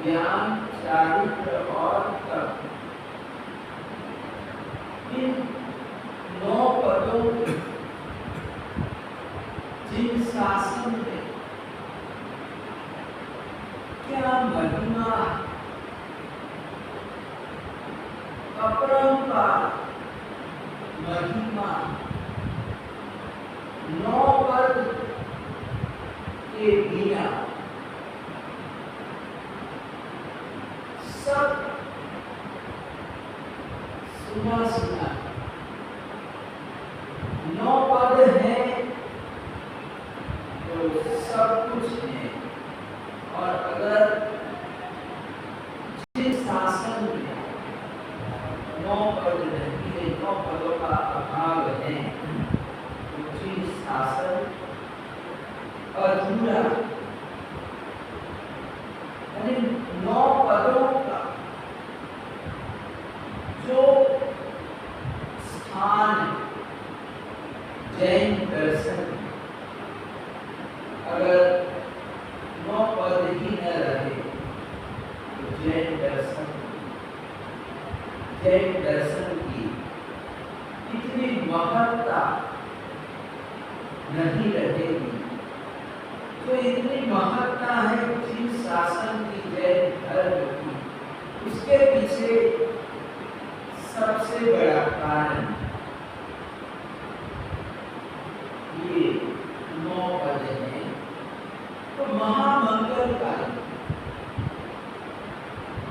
ज्ञान, चारित्र और तप, इन 9 पदों जिन शासन में क्या महिमा, अपरंपार महिमा, 9 पद के बिना सब सुना सुना। 9 पद हैं तो सब कुछ है। और अगर जिस शासन में 9 पद नहीं है, 9 पदों का अभाव है, तो जिस शासन अधूरा, यानी 9 पदों का जो स्थान जैन दर्शन, अगर 9 पद ही न रहे तो जैन दर्शन की इतनी महत्ता नहीं रहेगी। तो इतनी महत्ता है जिस शासन की, जैन धर्म की, उसके पीछे सबसे बड़ा कारण ये 9 पद हैं। तो महामंगलकारी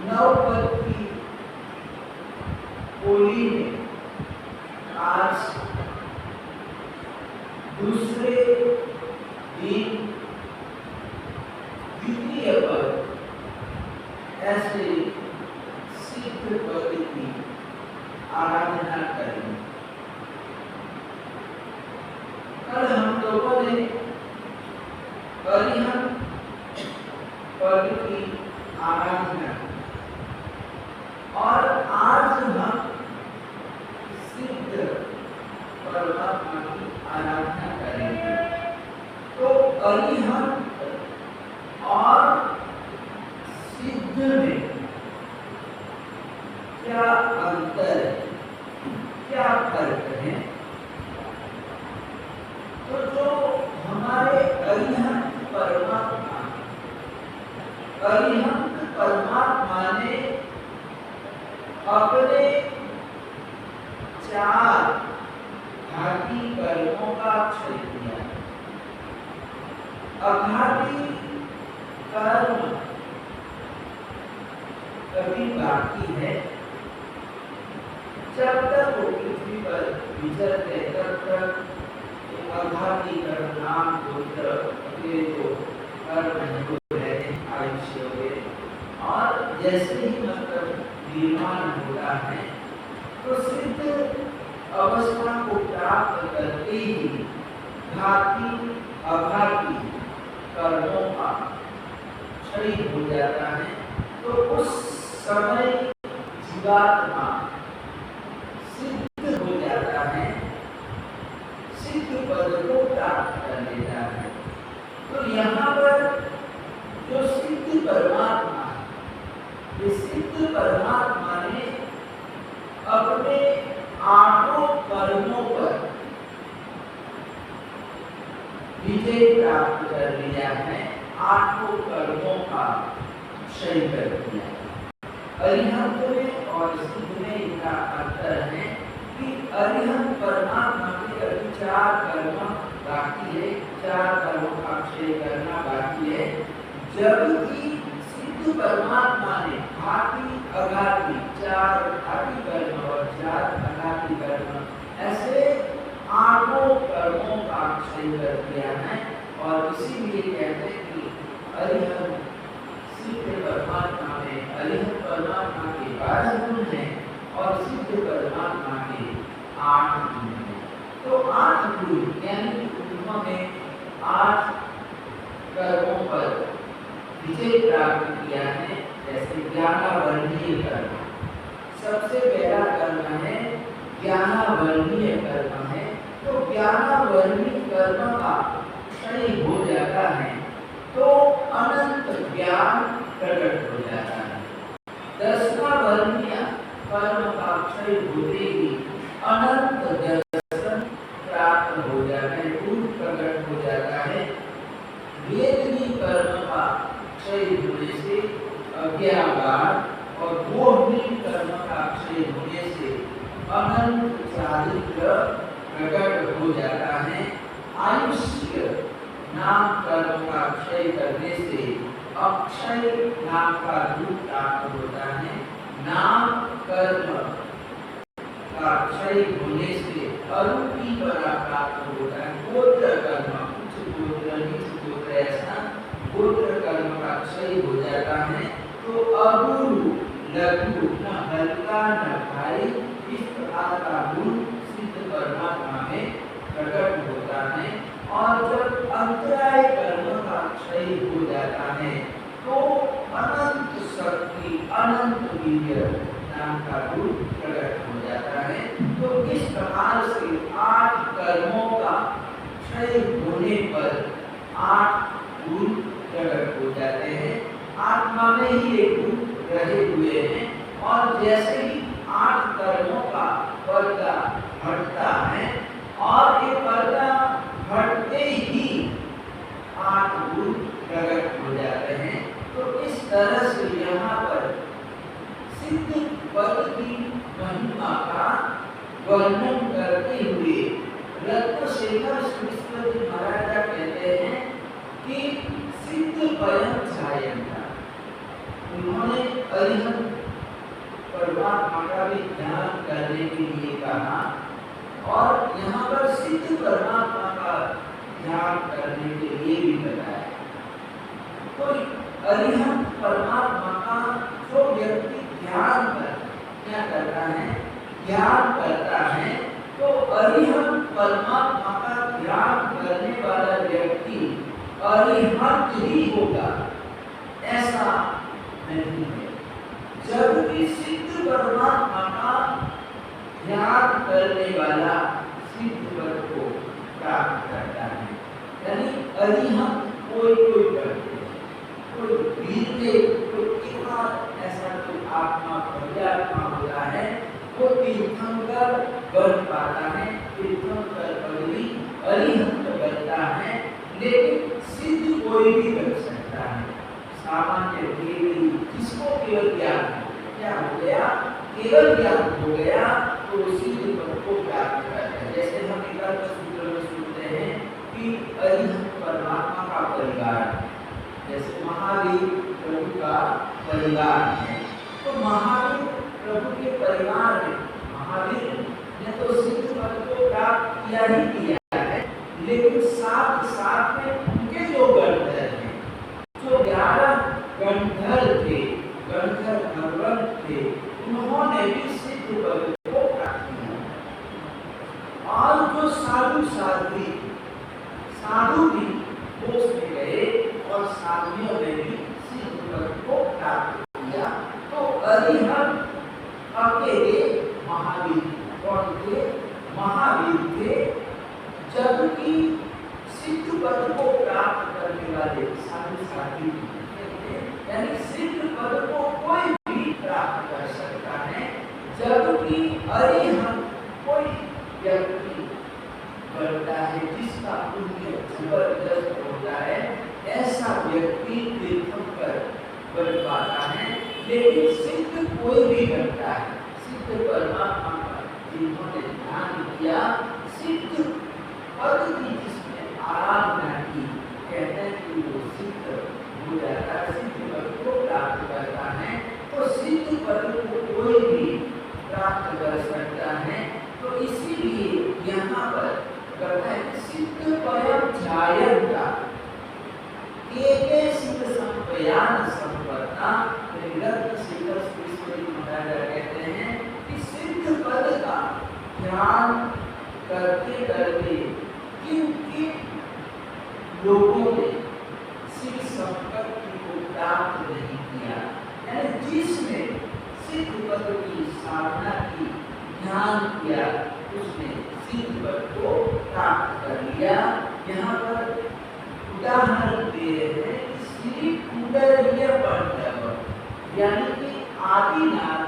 9 पद की होली में आज दूसरे दिन द्वितीय पद ऐसे सिद्ध पद की आराधना करें। कल हम लोगों ने अरिहंत पद की आराधना और आज हम सिद्ध परमात्मा की आराधना करेंगे। तो अरिहंत और सिद्ध में क्या अंतर है, क्या फर्क है? तो जो हमारे अरिहंत परमात्मा ने अपने 4 घाती कर्मों का क्षय किया। अघाती कर्म कभी बाकी है, जब तक वो पृथ्वी पर विचरते तब तक अघाती कर्म, नाम गोत्र के जो कर्म हैं वो रहते, आयुष्य हुए। और जैसे ही मतलब निर्माण होता है तो सिद्ध अवस्था को प्राप्त करते ही घाती अघाती कर्मों का क्षय हो जाता है। तो उस समय जीवात्मा सिद्ध हो जाता है, सिद्ध पद को प्राप्त कर लेता है। तो यहाँ पर जो सिद्ध परमात्मा, ये सिद्ध परमात्मा ने अपने 8 कर्मों पर विजय प्राप्त कर लिया है, 8 कर्मों का क्षय कर दिया। अरिहंत में और सिद्ध में इनका अंतर है कि अरिहंत परमात्मा के अभी 4 कर्म बाकी है, 4 कर्मों का क्षय करना बाकी है, जबकि सिद्ध परमात्मा ने घाती अघाती 4 घाती कर्म और 4 अघाती कर्म ऐसे 8 कर्मों का क्षय कर दिया है। और इसीलिए कहते हैं कि अरिहंत सिद्ध परमात्मा में, अरिहंत परमात्मा के 12 गुण हैं और सिद्ध परमात्मा के 8 गुण हैं। तो 8 गुण यानी उन्होंने 8 कर्मों पर विजय प्राप्त किया है। जैसे ज्ञानावर्णीय कर्म सबसे पहला कर्म है, ज्ञानावर्णीय कर्म है। तो ज्ञानावर्णीय कर्म का क्षय हो जाता है तो अनंत ज्ञान प्रकट हो जाता है। 10वां वर्णीय कर्म का क्षय होते ही अनंत दर्शन प्राप्त हो जाता है, रूप प्रकट हो जाता है। वेदनी कर्म का क्षय होने से अज्ञान और मोहनी कर्म का क्षय होने से अनंत चारित्र प्रकट हो जाता है। आयुष्य नाम कर्म का क्षय करने से अक्षय नाम का रूप प्राप्त होता है। नाम कर्म का क्षय होने से अरूपी परा प्राप्त होता है। गोत्र कर्म, उच्च गोत्र, नीच गोत्र, ऐसा गोत्र कर्म का क्षय हो जाता है। तो अगुरु, लघु, न हल्का न भारी, इस प्रकार का गुण सिद्ध परमात्मा में प्रकट होता है। और जब अंतराय कर्म का क्षय हो जाता है तो अनंत शक्ति, अनंत वीर्य नाम का गुण प्रकट हो जाता है। तो इस प्रकार से 8 कर्मों का क्षय होने पर 8 गुण प्रकट हो जाते हैं। आत्मा में ही ये गुण रहे हुए हैं और जैसे ही 8 कर्मों का पर्दा हटता है और ये पर्दा हटते ही 8 गुण प्रकट हो जाते हैं। तो इस तरह से यहाँ पर सिद्ध पद की महिमा का वर्णन करते हुए रत्नशेखर सरस्वती महाराजा कहते हैं कि सिद्ध पयम छायंता, उन्होंने अरिहंत परमात्मा का भी ध्यान करने के लिए कहा और यहाँ पर सिद्ध परमात्मा का ध्यान करने के लिए भी बताया। तो अरिहंत परमात्मा का जो व्यक्ति ध्यान क्या करता है, ध्यान करता है, तो अरिहंत परमात्मा का ध्यान करने वाला व्यक्ति अरिहंत ही होगा, ऐसा नहीं है। जब भी सिद्ध परमात्मा का ध्यान करने वाला सिद्ध पद को प्राप्त करता है, यानी अरिहंत कोई करते हैं, कोई वीर, कोई ऐसा कोई आत्मा पर्यात्मा होता है, वो तीर्थंकर बन पाता है, तीर्थंकर पदवी अरिहंत बनता है। लेकिन सिद्ध कोई भी बन सकता है, सामान्य केवल जिसको केवल ज्ञान क्या हो गया, केवल ज्ञान हो गया, तो सिद्ध पद को प्राप्त करता है। जैसे हम एक सूत्र में सुनते हैं कि अरिहंत परमात्मा का परिवार, जैसे महावीर प्रभु का परिवार है, तो महावीर प्रभु के परिवार में महावीर ने तो सिद्ध पद को प्राप्त किया ही किया है, लेकिन साथ साथ में उनके जो गणधर हैं, जो 11 गणधर थे, गणधर भगवान थे, उन्होंने भी सिद्ध पद को प्राप्त किया। और जो साधु साध्वी, साधु भी उसमें गए और साधुओं ने भी सिद्ध पद को प्राप्त किया। तो अरिहंत अकेले महावीर कौन थे, महावीर थे, जबकि सिद्ध पद को प्राप्त करने वाले साधु साध्वी थे। यानी सिद्ध पद को कोई भी प्राप्त कर सकता है, जबकि अरिहंत कोई व्यक्ति बनता है जिसका पुण्य जबरदस्त होता है, ऐसा व्यक्ति तीर्थंकर बन पाता है। लेकिन सिद्ध कोई भी बनता है, सिद्ध परमात्मा का जिन्होंने ध्यान किया, सिद्ध पद की जिसने आराधना की, कहते हैं कि वो सिद्ध हो जाता है, सिद्ध पद को प्राप्त करता है। तो सिद्ध पद को कोई भी प्राप्त कर सकता है। तो इसीलिए यहाँ पर कहता है कि सिद्ध पयम छायंता एके सिद्ध संपयान संपन्ना। रत्नशेखर सरस्वती महाराजा कहते हैं कि सिद्ध पद का ध्यान करते करते किन किन लोगों ने सिद्ध संपत्ति को प्राप्त नहीं किया, यानी जिसने सिद्ध पद की साधना की, ध्यान किया, उसने सिद्ध पद को प्राप्त कर लिया। यहाँ पर उदाहरण दे रहे हैं श्री कुंडलीय पंडित यानी कि आदिनाथ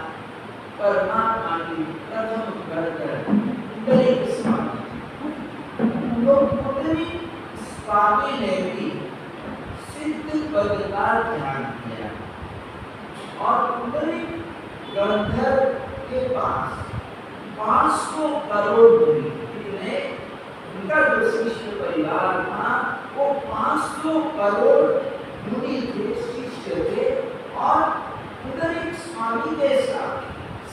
परमात्मा की प्रथम गणकर कुंडलिक स्वामी। तो कुंडलिक स्वामी ने भी सिद्ध पद का ध्यान किया और कुंडलिक गंधर्व के पास 500 करोड़ मुनि ने, उनका जो शिष्य परिवार था वो 500 करोड़ मुनि थे, शिष्य थे और कुंडलिक स्वामी के साथ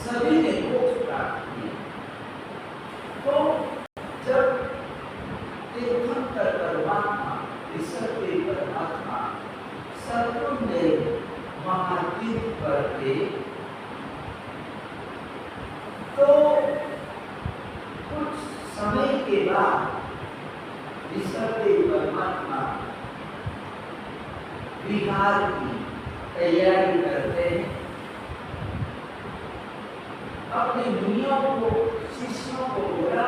सभी ने मोक्ष प्राप्त किया। तो जब तीर्थंकर परमात्मा ईश्वर परमात्मा सतुंदेव महातीर्थ पर थे, तो कुछ समय के बाद ईश्वर परमात्मा विहार की तैयारी करते हैं। अपने मुनियों को, शिष्यों को बोला,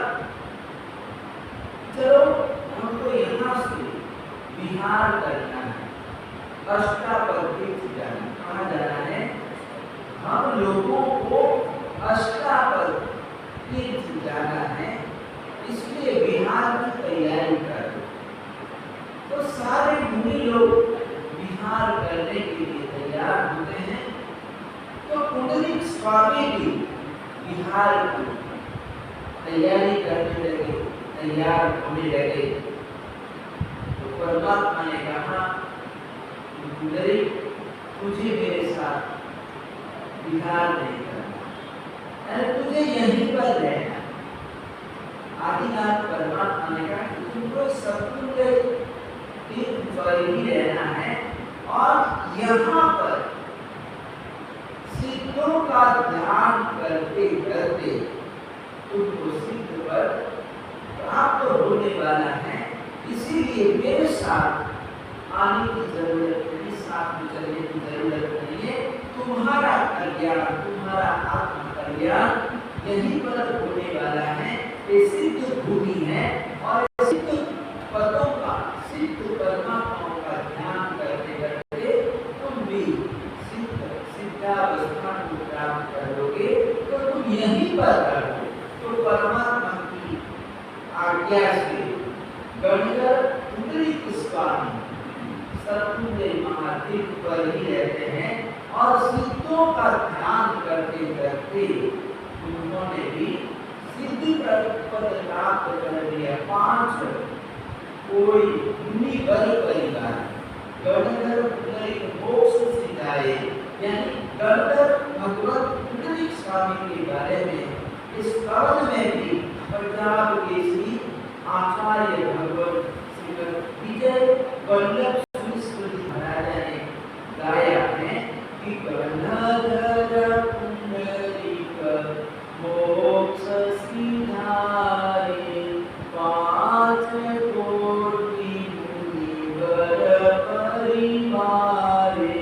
चलो हमको यहाँ से विहार करना है, अष्टापद तीर्थ जाना। कहाँ जाना है? हम लोगों को अष्टापद तीर्थ जाना है, इसलिए विहार की तैयारी कर। तो सारे मुनि लोग विहार करने के लिए तैयार होते हैं। तो कुंडलिक स्वामी भी विहार की तैयारी करने लगे, तैयार होने लगे। तो परमात्मा ने कहा, कुंडलिक तुझे मेरे साथ विहार नहीं करना, अरे तुझे यहीं पर रहना। आदिनाथ परमात्मा ने कहा कि तुमको सतुंग तीर्थ पर ही रहना है और यहाँ पर सिद्धों का ध्यान करते करते तुमको सिद्ध पर प्राप्त होने वाला है। इसीलिए मेरे साथ आने की जरूरत नहीं, साथ में चलने की जरूरत नहीं है। तुम्हारा कल्याण, तुम्हारा आत्म कल्याण यहीं पर होने वाला है। ये सिद्ध भूमि है और सिद्ध पदों का, सिद्ध परमात्माओं का ध्यान करते करते तुम भी सिद्धावस्था को प्राप्त करोगे। तो तुम यहीं पर रहो। तो परमात्मा की आज्ञा से गणधर कुंडलिक स्वामी सतुंदेव महातीर्थ पर ही रहते हैं और सिद्धों का ध्यान करते करते उन्होंने भी सिद्धि पद प्राप्त कर लिया। 5 कोई मुनि वर परिवार गणधर कुंडलिक मोक्ष सिद्धाए, यानी गणधर भगवत कुंडलिक स्वामी के बारे में इस कवच में भी पंजाब के श्री आचार्य भगवत श्री विजय वल्लभ महाराजा ने गाया है कि गणधर कुंडलिक मोक्ष सिद्धाए, 5 कोटि मुनिवर परिवारे,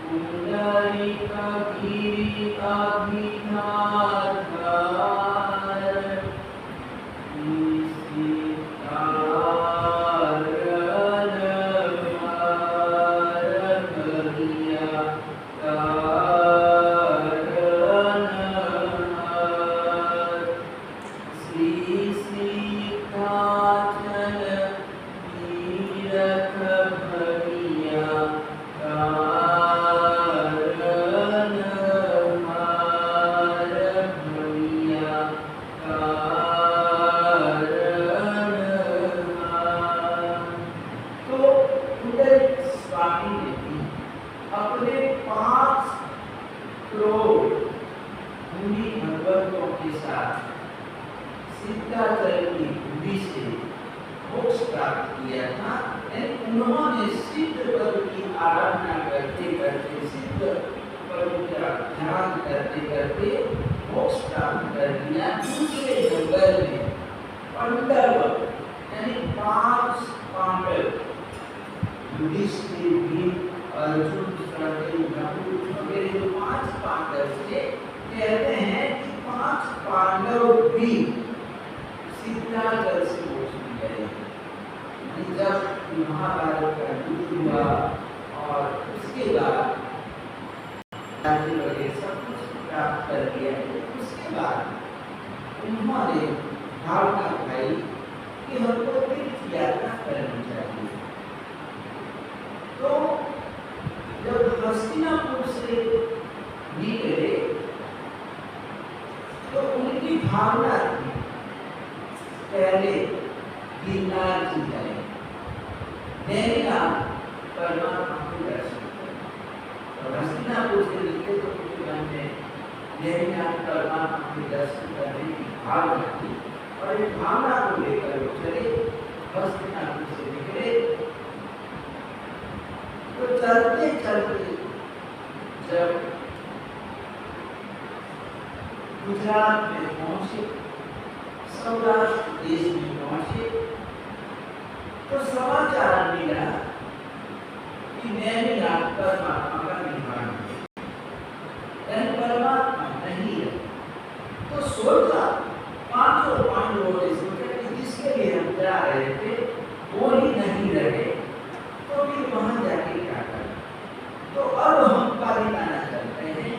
कुंडलिक गिरि अभिनाथ उन्होंने सिद्ध पद की आराधना करते करते, सिद्ध पद का ध्यान करते करते मोक्ष प्राप्त कर लिया। दूसरे जंगल में पांडव यानी 5 पांडव, युधिष्ठिर, भीम, अर्जुन, वगैरह जो 5 पांडव थे, कहते हैं कि 5 पांडव भी सिद्धाचल से मोक्ष में गए। जब महाभारत का युद्ध हुआ और उसके बाद वगैरह सब कुछ प्राप्त कर लिया है। उसके बाद उन्होंने भावना उठाई कि हमको तीर्थ यात्रा करनी चाहिए। तो जब हस्तिनापुर से निकले तो उनकी भावना थी पहले गिरनार जी जाए, नैनीताल परमात्मा को दर्शन करें। और हस्तिनापुर से निकले तो उनके मन में नैनीताल परमात्मा के दर्शन करने की भावना थी और इस भावना को लेकर वो चले, हस्तिनापुर से निकले। तो चलते चलते जब गुजरात में पहुंचे, सौराष्ट्र देश में पहुंचे, तो समाचार मिला कि नैनीताल परमात्मा का निर्माण है, परमात्मा नहीं है। तो सोचा, पांचों पांडवों ने सोचा कि जिसके लिए हम जा रहे थे वो ही नहीं रहे, तो फिर वहां जाके क्या करें। तो अब हम कालीनाना चलते हैं,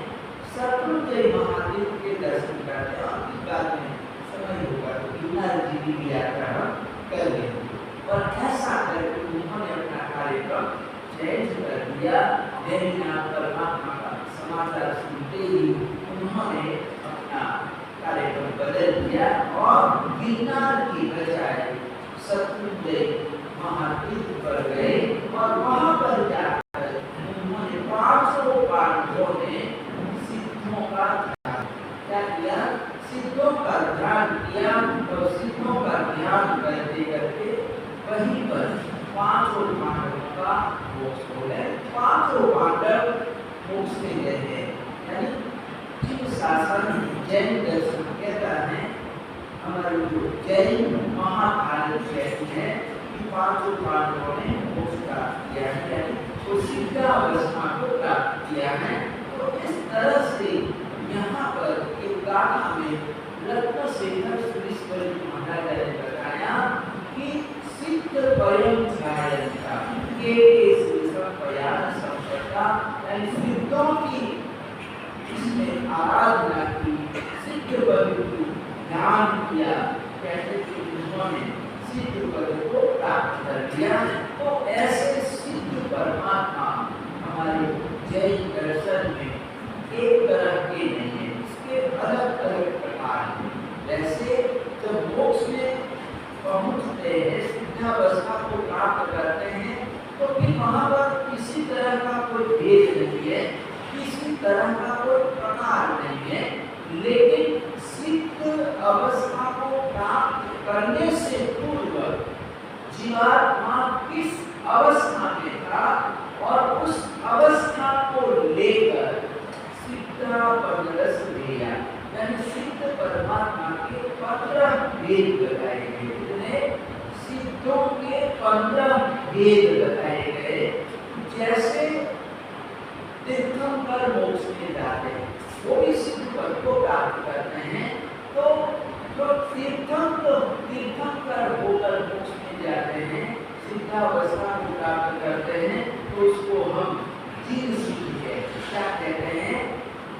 शत्रुंजय महादेव के दर्शन करते हैं, और बाद में समय होगा तो गिरनार जी की यात्रा हम कर लेंगे। और ऐसा करके उन्होंने अपना कार्यक्रम चेंज कर दिया। नैनीताल परमात्मा का समाचार सुनते ही उन्होंने अपना कार्यक्रम बदल दिया और गिरनार की बजाय शत्रुंजय महादेव पर गए और वहां पर जाकर उन्होंने 500 पांडवों ने सिद्धों का ध्यान क्या किया, सिद्धों का ध्यान किया। और सिद्धों का ध्यान करते करते वहीं पर 500 पांडवों का मोक्ष हो गया। 500 पांडव मोक्ष में गए हैं। यानी जिन शासन जैन दर्शन कहता है, हमारे जो जैन महाभारत कहते हैं कि 500 पांडवों ने मोक्ष प्राप्त किया है, यानी वो सिद्धावस्था को प्राप्त किया है। तो इस तरह से यहाँ पर एक गाथा में रत्नशेखर सुरेश्वरी महाराज ने बताया कि सिद्ध परम ध्यायन्ता के प्रयास संपदा, यानी सिद्धों की इसमें आराधना की, सिद्ध पद की ध्यान किया, कहते कि उन्होंने सिद्ध पद को प्राप्त कर लिया। तो ऐसे सिद्ध परमात्मा हमारे जैन दर्शन में एक तरह के नहीं है, इसके अलग अलग प्रकार हैं। जैसे जब मोक्ष में पहुंचते हैं, सिद्धावस्था को प्राप्त करते हैं, तो फिर वहां पर किसी तरह का कोई भेद नहीं है, किसी तरह का कोई प्रकार नहीं है। लेकिन सिद्ध अवस्था को प्राप्त करने से पूर्व जीवात्मा किस अवस्था में था और उस अवस्था को लेकर सिद्धापदरस लिया, यानी सिद्ध परमात्मा के 15 भेद बताए गए। सिद्धों के 15 भेद बताए गए। जैसे तीर्थंकर मोक्ष में जाते हैं, वो भी सिद्ध पद को प्राप्त करते हैं। तो जो तीर्थंकर होकर मोक्ष में जाते हैं, सिद्धावस्था को प्राप्त करते हैं, तो उसको हम जिन सिद्ध कहते हैं। क्या कहते हैं?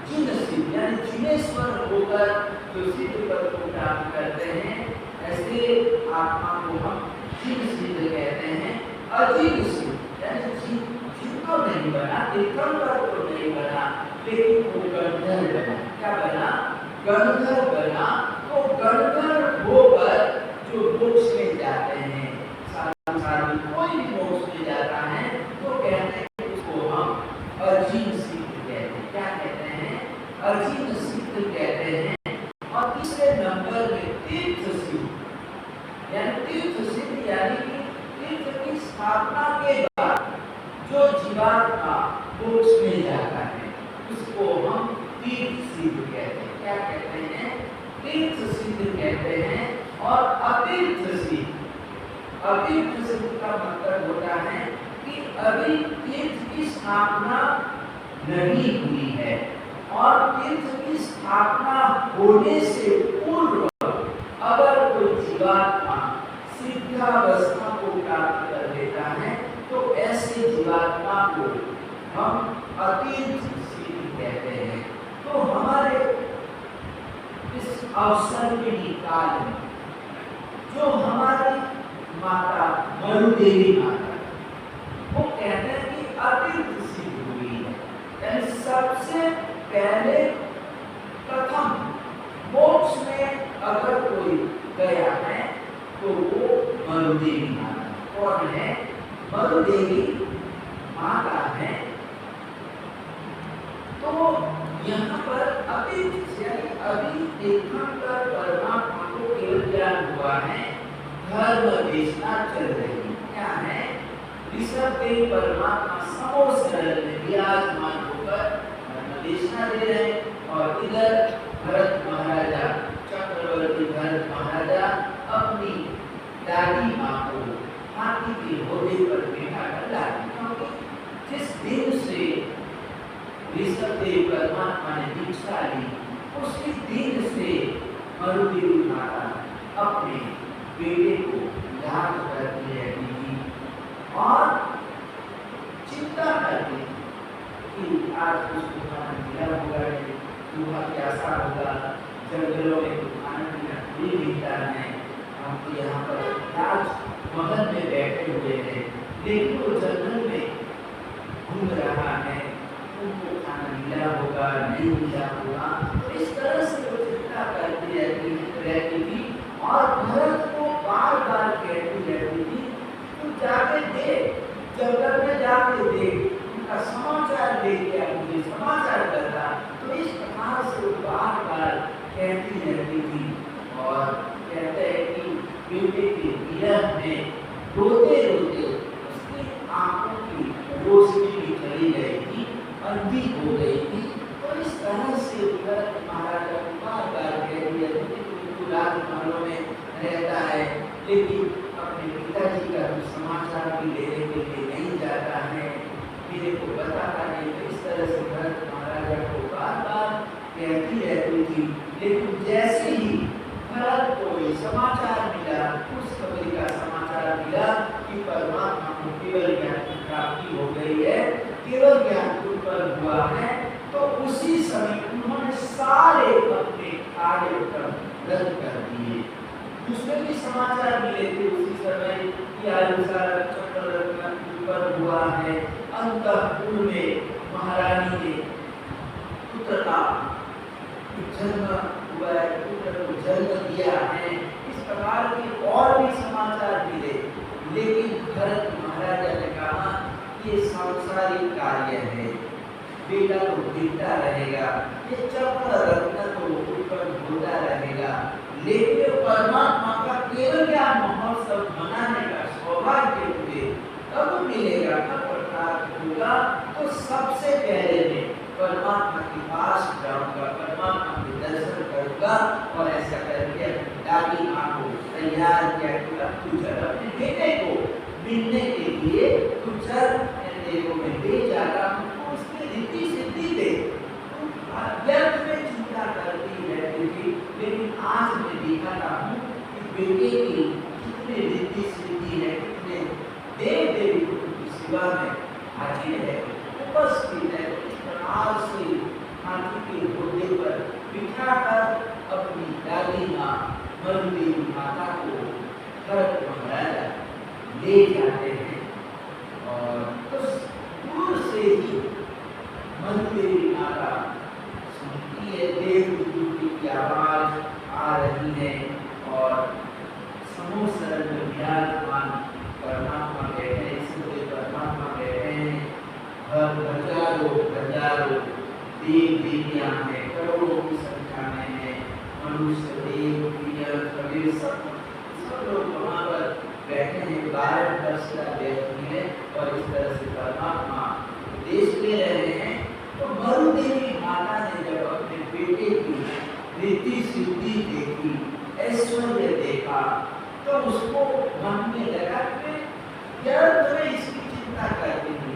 जिन सिद्ध, यानी जिनेश्वर होकर जो सिद्ध पद को प्राप्त करते हैं, ऐसे आत्मा को हम जिन सिद्ध कहते हैं। अजिन सिद्ध, यानी जिनको नहीं बना, तीर्थंकर तो नहीं बना, लेकिन वो गंधर्व बना। क्या बना? गंधर्व बना। तो गंधर्व होकर जो मोक्ष में जाते हैं, साधु कोई भी मोक्ष में जाता है, तो कहते हैं उसको हम अजिन सिद्ध कहते हैं। क्या कहते हैं? अजिन सिद्ध कहते हैं। और तीसरे नंबर में तीर्थ सिद्ध, यानी तीर्थ सिद्ध, यानी कि तीर्थ की स्थापना के बाद जो जीवात्मा मोक्ष में जाता है, उसको हम तीर्थ सिद्ध कहते हैं। क्या कहते हैं? तीर्थ सिद्ध कहते हैं। और अतीर्थ सिद्ध, अतीर्थ सिद्ध का मतलब होता है कि अभी तीर्थ की स्थापना नहीं हुई है, और तीर्थ की स्थापना होने से पूर्व अगर कोई जीवात्मा सिद्धावस्था को प्राप्त कर लेता है, तो ऐसे जीवात्मा को हम अतीर्थ सिद्ध कहते हैं। तो हमारे इस अवसर के निकाल में जो हमारी माता मरुदेवी माता, वो कहते हैं कि अतीत सिद्ध हुई है, यानी सबसे पहले प्रथम मोक्ष में अगर कोई गया है तो वो मरुदेवी माता। कौन है? मरुदेवी माता है। तो यहाँ पर अतीत यानी अभी तीर्थंकर परमात्मा को केवल ज्ञान हुआ है, धर्म देशना चल रही है। क्या है? ऋषभदेव परमात्मा समोसरल में विराजमान होकर धर्म देशना दे रहे हैं और इधर भरत महाराजा, चक्रवर्ती भरत महाराजा अपनी दादी माँ को हाथी के घोड़े पर बैठा कर लाए, क्योंकि जिस दिन से ऋषभदेव परमात्मा ने दीक्षा ली उसी दिन से मरुदेवी माता अपने बेटे को याद करती रहती थी और चिंता करती कि आज उसको खाना मिला होगा, चूहा प्यासा होगा, जंगलों में तो खाना पीना नहीं मिलता है, हम तो यहाँ पर राजमहल में बैठे हुए हैं, लेकिन वो जंगल में घूम रहा है, उनको खाना मिला होगा नहीं मिला होगा। तो इस तरह से वो चिंता करती रहती थी और भरत को बार बार कहती रहती थी तू जाके देख, जंगल में जाके देख, उनका समाचार लेके आ, मुझे समाचार करता। तो इस प्रकार से वो बार बार कहती रहती थी और कहते हैं कि बेटे के विरह में रोते रोते उसकी आंखों की रोशनी भी चली गई थी, अंधी हो गई थी। तो इस तरह से भरत महाराजा को बार बार कह दिया कि राजमहलों में रहता है लेकिन अपने पिताजी का कुछ समाचार भी लेने के लिए नहीं जाता है, मेरे को बताता नहीं। तो इस तरह से भरत महाराजा को बार बार कहती रहती थी। लेकिन जैसे ही भरत को ये समाचार मिला, उस खबर का समाचार मिला कि परमात्मा को केवल ज्ञान की प्राप्ति हो गई है, केवल ज्ञान उत्पन्न हुआ है, तो उसी समय उन्होंने सारे अपने कार्यक्रम रद्द कर दिए। दूसरे भी समाचार मिले थे उसी समय कि अनुसार चक्रवर्ती उत्पन्न हुआ है, अंतःपुर में महारानी ने पुत्र का जन्म हुआ है, पुत्र को जन्म दिया है। इस प्रकार के और भी समाचार मिले, लेकिन भरत महाराजा ने कहा ये सांसारिक कार्य है, बेटा तो गिरता रहेगा, ये चक्र रत्न तो उत्पन्न होता रहेगा, लेकिन परमात्मा का केवल ज्ञान महोत्सव मनाने का सौभाग्य मुझे कब मिलेगा, कब प्राप्त होगा। तो सबसे पहले मैं परमात्मा के पास जाऊंगा, परमात्मा के दर्शन करूंगा। और ऐसा करके दादी माँ को तैयार किया कि अब तू चल अपने बेटे को मिलने के लिए तू चल, देखो मैं ले जाता हूँ, तो उसकी रिद्धि सिद्धि दे। व्यर्थ में चिंता करती रहती थी, लेकिन आज मैं दिखाता हूँ कि बेटे की कितने रिद्धि सिद्धि है, कितने देव देवी की सेवा में हाजिर है, उपस्थित है। इस प्रकार से हाथी के घोड़े पर बिठाकर अपनी दादी माँ मरुदेवी माता को भरत महाराजा ले जाते हैं और उस दूर से ही मरुदेवी माता सुनती है, देवदूत की आवाज आ रही है और समोसर में विराजमान परमात्मा बैठे हैं, इसलिए परमात्मा बैठे हैं। हजारों हजारों देव देवियां हैं, करोड़ों की संख्या में है, मनुष्य देव कबीर सब लोग वहाँ पर बैठे हैं। 12 वर्ष का व्यक्ति है और इस तरह से परमात्मा देश ले रहे हैं। तो मरुदेवी माता ने जब अपने बेटे की रिद्धि सिद्धि देखी, ऐश्वर्य देखा, तो उसको मन में लगा कि यार तुम्हें इसकी चिंता करती थी,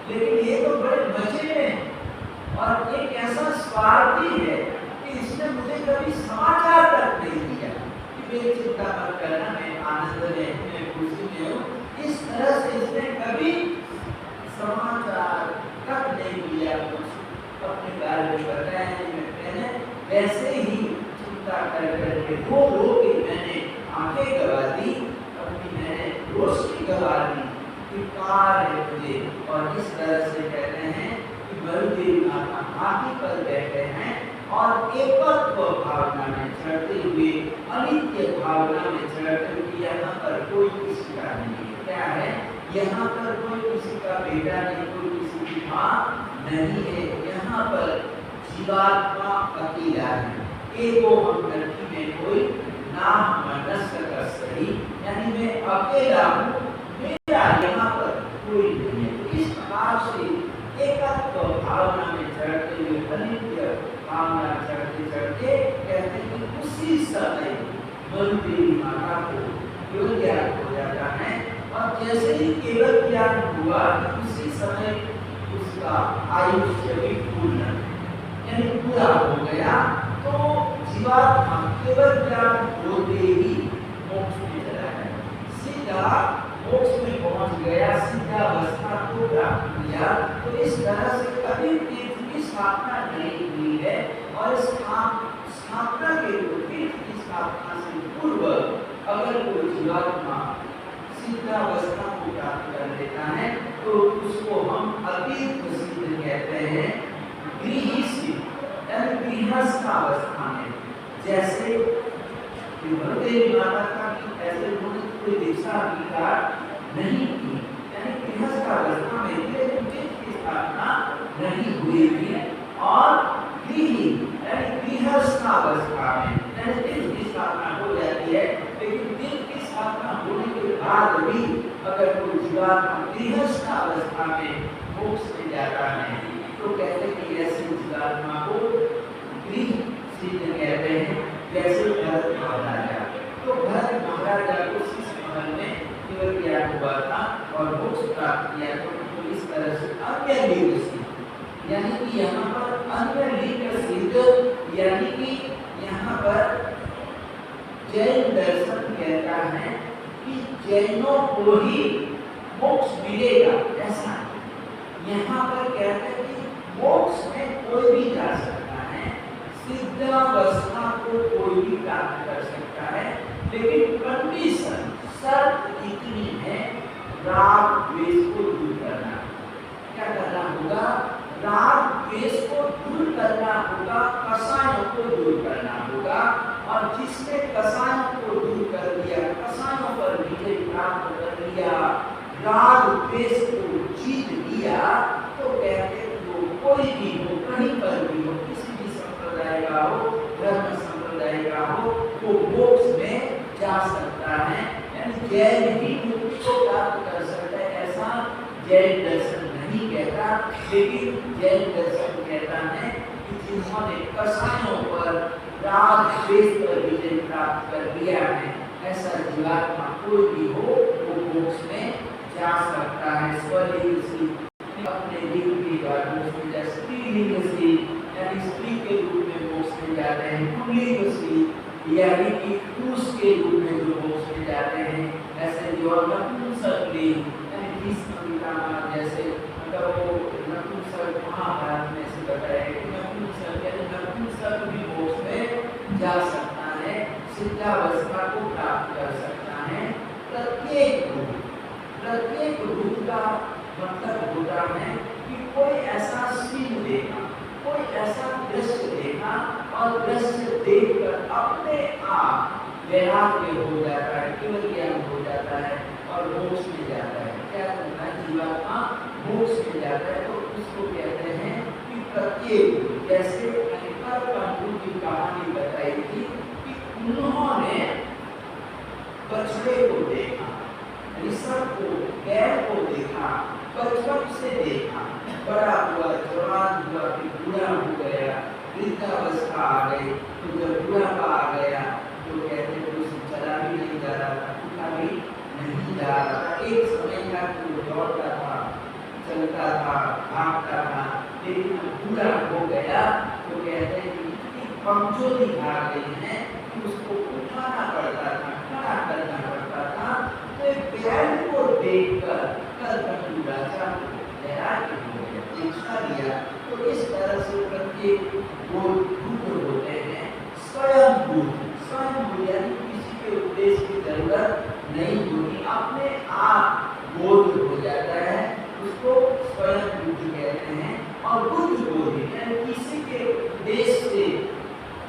लेकिन ये तो बड़े मजे में और एक ऐसा स्वार्थी है कि इसने मुझे कभी समाचार तक नहीं दिया कि मेरी चिंता मत करना, मैं आनंद में, मैं खुशी में हूँ। इस तरह से इसने कभी समाचार तक नहीं दिया, अपने रो रो के मैंने आंखें गवा दी, अपनी मैंने रोशनी गवा दी, कि कार है तुझे। और इस तरह से कहते हैं कि बलदेव माता हाथी पर बैठे हैं और एकत्व भावना में चढ़ते हुए, अनित्य भावना में चढ़ते हुए, यहाँ पर कोई किसी का नहीं है। क्या है? यहाँ पर कोई किसी का बेटा नहीं, कोई किसी की माँ नहीं है। यहाँ पर जीवात्मा अकेला है। एको हम धरती में कोई नाम मनस्य कर सही, यानी मैं अकेला हूँ, मेरा यहाँ पर कोई नहीं है। तो इस प्रकार से एकत्व भावना में चढ़ते हुए, अनित्य भावना चढ़ते चढ़ते कहते हैं कि उसी समय बलदेवी माता को केवल ज्ञान हो जाता है। और जैसे ही केवल ज्ञान हुआ, उसी समय उसका आयुष्य भी पूर्ण यानी पूरा हो गया। तो जीवात्मा केवल ज्ञान होते ही मोक्ष में चला है, सीधा मोक्ष में पहुंच गया, सीधा अवस्था को प्राप्त किया। तो इस तरह से कभी तीर्थ की स्थापना नहीं हुई है। और स्थापना के तीर्थ की स्थापना से पूर्व अगर कोई जीवात्मा सीधा अवस्था को प्राप्त कर लेता है तो उसको हम अतीत सिद्ध कहते हैं, गृही सिद्ध यानी गृहस्थ अवस्था में। जैसे बलदेवी माता का ऐसे उन्होंने कोई दीक्षा अंगीकार नहीं की, यानी गृहस्थ अवस्था में की स्थापना नहीं हुई थी। और गृही यानी गृहस्थ अवस्था में यानी तीर्थ की स्थापना हो जाती है। लेकिन तीर्थ की स्थापना होने के बाद भी अगर कोई जीवात्मा गृहस्थ अवस्था में मोक्ष में जाता है तो कहते हैं कि ऐसे जीवात्मा को गृह सिद्ध कहते हैं। जैसे भरत महाराजा, तो भरत महाराजा को शिष्य महल में केवल ज्ञान हुआ था और मोक्ष प्राप्त किया। तो इस तरह से अन्य लिंग सिद्ध यानी कि यहाँ पर अन्य लिंग सिद्ध यानी कि यहाँ पर जैन दर्शन कहता है कि जैनों को ही मोक्ष मिलेगा, ऐसा यहाँ पर कहते हैं कि मोक्ष में कोई भी जा सकता है, सिद्धावस्था को कोई भी प्राप्त कर सकता है। लेकिन कंडीशन शर्त इतनी है, राग द्वेष को दूर करना। क्या करना होगा? राग द्वेष को दूर करना होगा, कसायों को दूर करना होगा। और जिसने कसायों को दूर कर दिया, कसायों पर विजय प्राप्त कर लिया, राग द्वेष को जीत लिया, तो कहते हो कोई भी हो, कहीं पर भी हो, किसी भी संप्रदाय का हो, धर्म संप्रदाय का हो, वो मोक्ष में जा सकता है। यानी जैन ही मुक्ति को प्राप्त कर सकता है, ऐसा जैन दर्शन नहीं कहता। लेकिन जैन दर्शन कहता है कि जिन्होंने कसायों पर राग द्वेष पर विजय प्राप्त कर लिया है, ऐसा जीवात्मा कोई भी हो वो मोक्ष में जा सकता है। स्वलिंग से अपने लिंग के द्वारा मोक्ष में जा, स्त्रीलिंग से यानी स्त्री के रूप में मोक्ष में जाते हैं, पुल्लिंग से यानी कि पुरुष के रूप में जो मोक्ष में जाते हैं, ऐसे जो नपुंसक लिंग यानी जैसे मतलब वो नपुंसक महाभारत में से बताया कि नपुंसक भी मोक्ष में जा सकता है, सिद्धावस्था को प्राप्त कर सकता है। प्रत्येक रूप का मतलब होता है कि कोई ऐसा सीन देखा, कोई ऐसा दृश्य देखा और दृश्य देखकर अपने आप वैराग्य हो जाता है, केवल ज्ञान हो जाता है और मोक्ष में जाता है। क्या करना है? जीवात्मा मोक्ष में जाता है। तो उसको कहते हैं कि प्रत्येक, जैसे पंडू की कहानी बताई थी कि उन्होंने बछड़े को देखा, ऋषभ को, गैर को देखा, बचपन से देखा, बड़ा हुआ, जवान हुआ, फिर बूढ़ा हो गया, वृद्धावस्था आ गई। तो जब बुढ़ापा आ गया तो कहते हैं उसे चला भी नहीं जा रहा था, उठा भी नहीं जा रहा था। एक समय का तो दौड़ता था, चलता था, भागता था, लेकिन बूढ़ा हो गया तो कहते हैं कि इतनी कमजोरी आ गई है कि उसको उठाना पड़ता था, खड़ा करना पड़ता था। तो एक बैल को देखकर कल राजा हैरान हो गया, दीक्षा लिया। तो इस तरह से प्रत्येक वो रुद्र होते हैं, स्वयं रुद्र और बुद्ध बोधि यानी किसी के देश से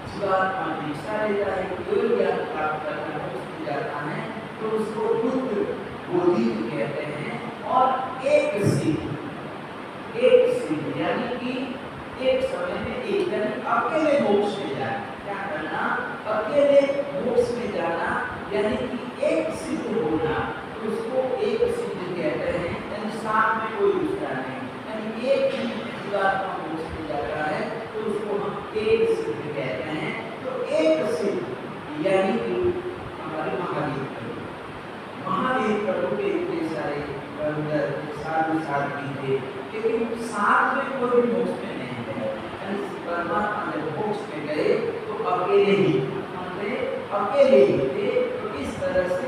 जीवात्मा दीक्षा लेता है, कोई ज्ञान प्राप्त करता है, उसमें जाता है तो उसको बुद्ध बोधि कहते हैं। और एक सिद्ध यानी कि एक समय में एक यानी अकेले मोक्ष में जाना। क्या करना? अकेले मोक्ष में जाना यानी कि एक सिद्ध होना, उसको एक सिद्ध कहते हैं। यानी साथ में कोई दूसरा नहीं, यानी एक ही जीवात्मा मोक्ष में जाता है तो उसको हम एक सिद्ध कहते हैं। तो एक सिद्ध यानी कि हमारे महावीर प्रभु के इतने सारे साधु साधु थे, लेकिन साथ में कोई मोक्ष में नहीं गए। परमात्मा जब मोक्ष में गए तो अकेले ही थे। तो इस तरह से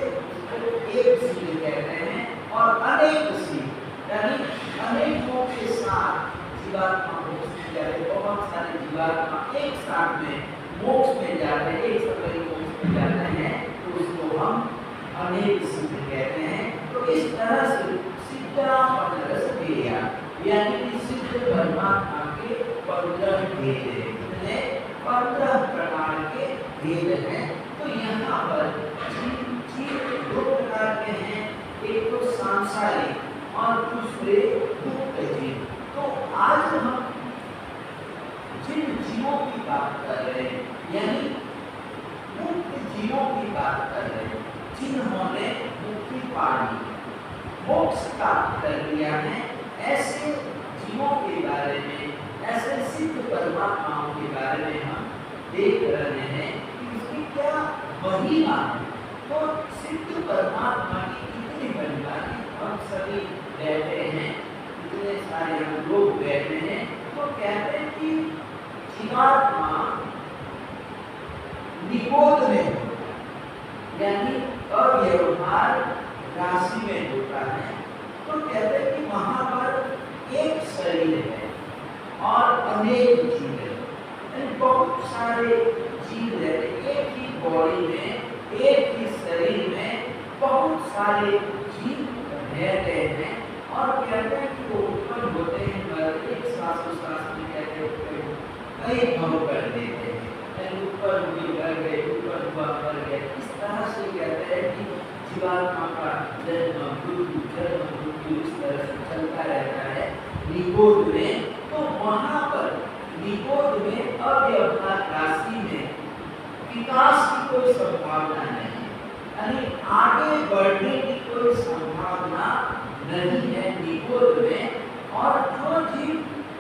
एक सिद्ध कहते हैं। और अनेक सिद्ध यानी अनेकों के साथ जीवात्मा मोक्ष में जाते, बहुत सारे जीवात्मा एक साथ में मोक्ष में जाते हैं, एक समय मोक्ष में जाते हैं, तो उसको हम अनेक सिद्ध कहते हैं। तो इस तरह से यानी कि सिद्ध परमात्मा के 15 भेद हैं, 15 प्रकार के भेद हैं। तो यहाँ पर जीव 2 प्रकार के हैं, एक तो सांसारिक और दूसरे मुक्त जीव। तो आज हम जिन जीवों की बात कर रहे हैं यानी मुक्त जीवों की बात कर रहे हैं, जिन्होंने मुक्ति पा ली, मोक्ष प्राप्त कर लिया है, ऐसे जीवों के बारे में, ऐसे सिद्ध परमात्माओं के बारे में हम देख रहे हैं कि उसकी क्या महिमा है। तो सिद्ध परमात्मा की कितनी महिमा है, हम सभी बैठे हैं, इतने सारे हम लोग बैठे हैं, तो कहते हैं कि जीवात्मा निकोध में यानी अव्यवहार राशि में होता है। तो कहते हैं कि वहां पर एक शरीर है और अनेक जीव है, बहुत सारे जीव रहते, एक ही बॉडी में, एक ही शरीर में बहुत सारे जीव रहते हैं। और कहते हैं कि वो उत्पन्न होते हैं, एक श्वासोश्वास में कहते हैं कई भव कर देते हैं, ऊपर बढ़ गए, ऊपर हुआ बढ़ गए। इस तरह से कहते हैं कि जीवात्मा का जन्म मृत्यु इस तरह से चलता रहता है निकोध में। तो वहां पर निकोध में अव्यवहार राशि में विकास की कोई संभावना नहीं, यानी आगे बढ़ने की कोई संभावना नहीं है निकोध में। और जो जीव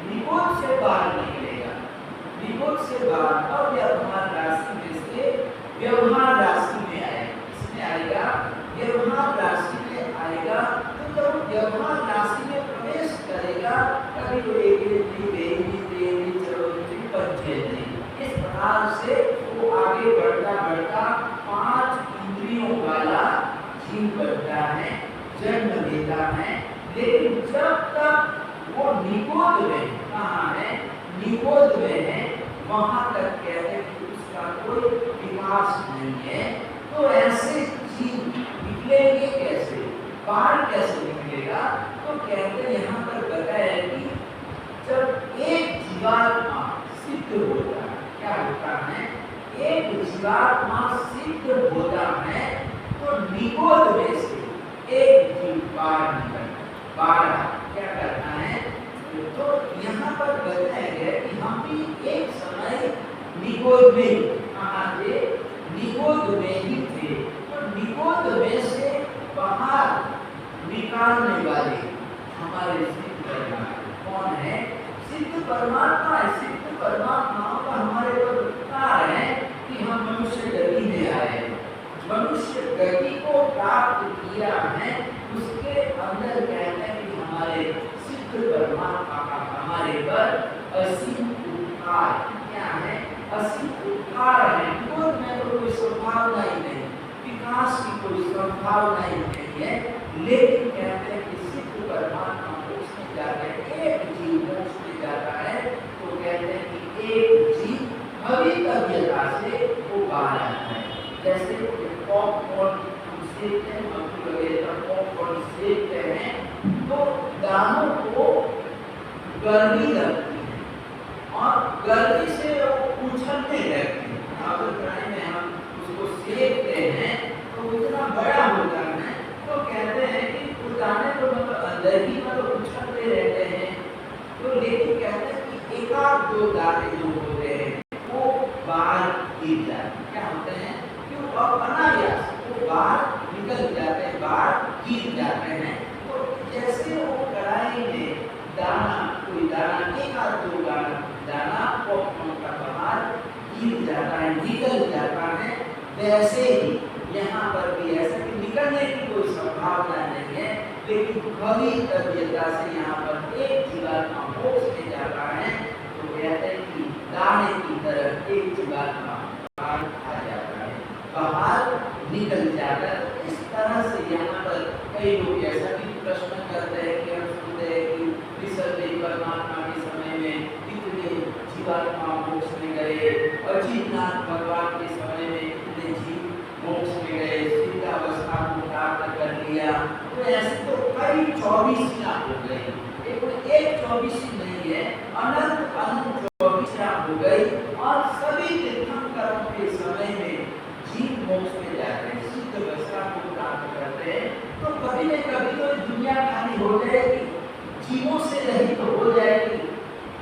निकोध से बाहर निकलेगा, निकोध से बाहर अव्यवहार राशि में से व्यवहार राशि में आएगा, इसमें आएगा व्यवहार राशि में आएगा। तो जब व्यवहार राशि में प्रवेश करेगा कभी वो इस प्रकार से वो आगे बढ़ता बढ़ता 5 इंद्रियों वाला जीव बनता है, जन्म लेता है। लेकिन जब तक वो निकोध में कहाँ है, निकोध में है, वहां तक कहते हैं कि उसका कोई विकास नहीं है। तो ऐसे जीव निकलेंगे कैसे, बाहर कैसे निकलेगा? तो कहते हैं यहाँ पर बताया कि जब एक जीवात्मा सिद्ध होता है, क्या होता है, एक जीवात्मा सिद्ध होता है तो निकोध में से एक जीव बाहर क्या करता है। तो यहाँ पर बताया गया कि हम भी एक समय निकोध में कहाँ थे, निकोध में ही थे। तो निकोध में से बाहर निकालने वाले हमारे सिद्ध परमात्मा कौन है? सिद्ध परमात्मा है। सिद्ध परमात्मा का हमारे पर उपकार है कि हम मनुष्य गति में आए, मनुष्य गति को प्राप्त किया है। उसके अंदर कहते हैं कि हमारे सिद्ध परमात्मा का हमारे पर असीम उपकार क्या है, असीम उपकार है। निकोध में तो कोई संभावना ही नहीं, विकास की कोई संभावना ही नहीं है। लेकिन कहते हैं कि सिद्ध परमात्मा को उसमें जाकर एक जीव मोक्ष में जाता है। तो कहते हैं कि एक जीव भवितव्यता से वो बाहर आता है। जैसे पॉपकॉर्न हम सेकते हैं, मक्खी वगैरह पॉपकॉर्न सेकते हैं, तो दानों को गर्मी लगती है और गर्मी से वो उछलने लगती है। अगर कढ़ाई में हम उसको सेकते हैं तो इतना बड़ा होता है तो कहते हैं कि वो दाने तो मतलब अंदर ही मतलब उछलते रहते हैं। तो लेकिन कहते हैं कि एक आध दो दाने जो होते हैं वो बाहर गिर जाते हैं। क्या होते हैं कि वो अनायास वो बाहर निकल जाते हैं, बाहर गिर जाते हैं। तो जैसे वो कढ़ाई में दाना कोई दाना एक आध दो दाना पॉपकॉर्न का बाहर गिर जाता है, निकल जाता है, वैसे ही यहाँ पर भी ऐसा कि निकलने की कोई संभावना नहीं है, लेकिन कभी तबीयता से यहाँ पर एक जीवात्मा मोक्ष में जाता है तो कहते हैं कि दाने की तरह एक जीवात्मा बाहर आ जाता है, बाहर निकल जाता है। इस तरह से यहाँ पर कई लोग ऐसा भी प्रश्न करते हैं कि हम सुनते हैं कि विसर्जन परमात्मा के समय में कितने जीवात्मा मोक्ष में गए, अजीतनाथ भगवान के समय में कितने जीव मोक्ष में गए, सिद्धावस्था को प्राप्त कर लिया। तो ऐसे तो कई 24 हो गए, एक 24 नहीं है, अनंत 24 हो गई। और सभी तीर्थंकरों के समय में जीव मोक्ष में जाते हैं, सिद्धावस्था को प्राप्त करते हैं। तो कभी न कभी तो दुनिया खाली हो जाएगी, जीवों से रहित तो हो जाएगी।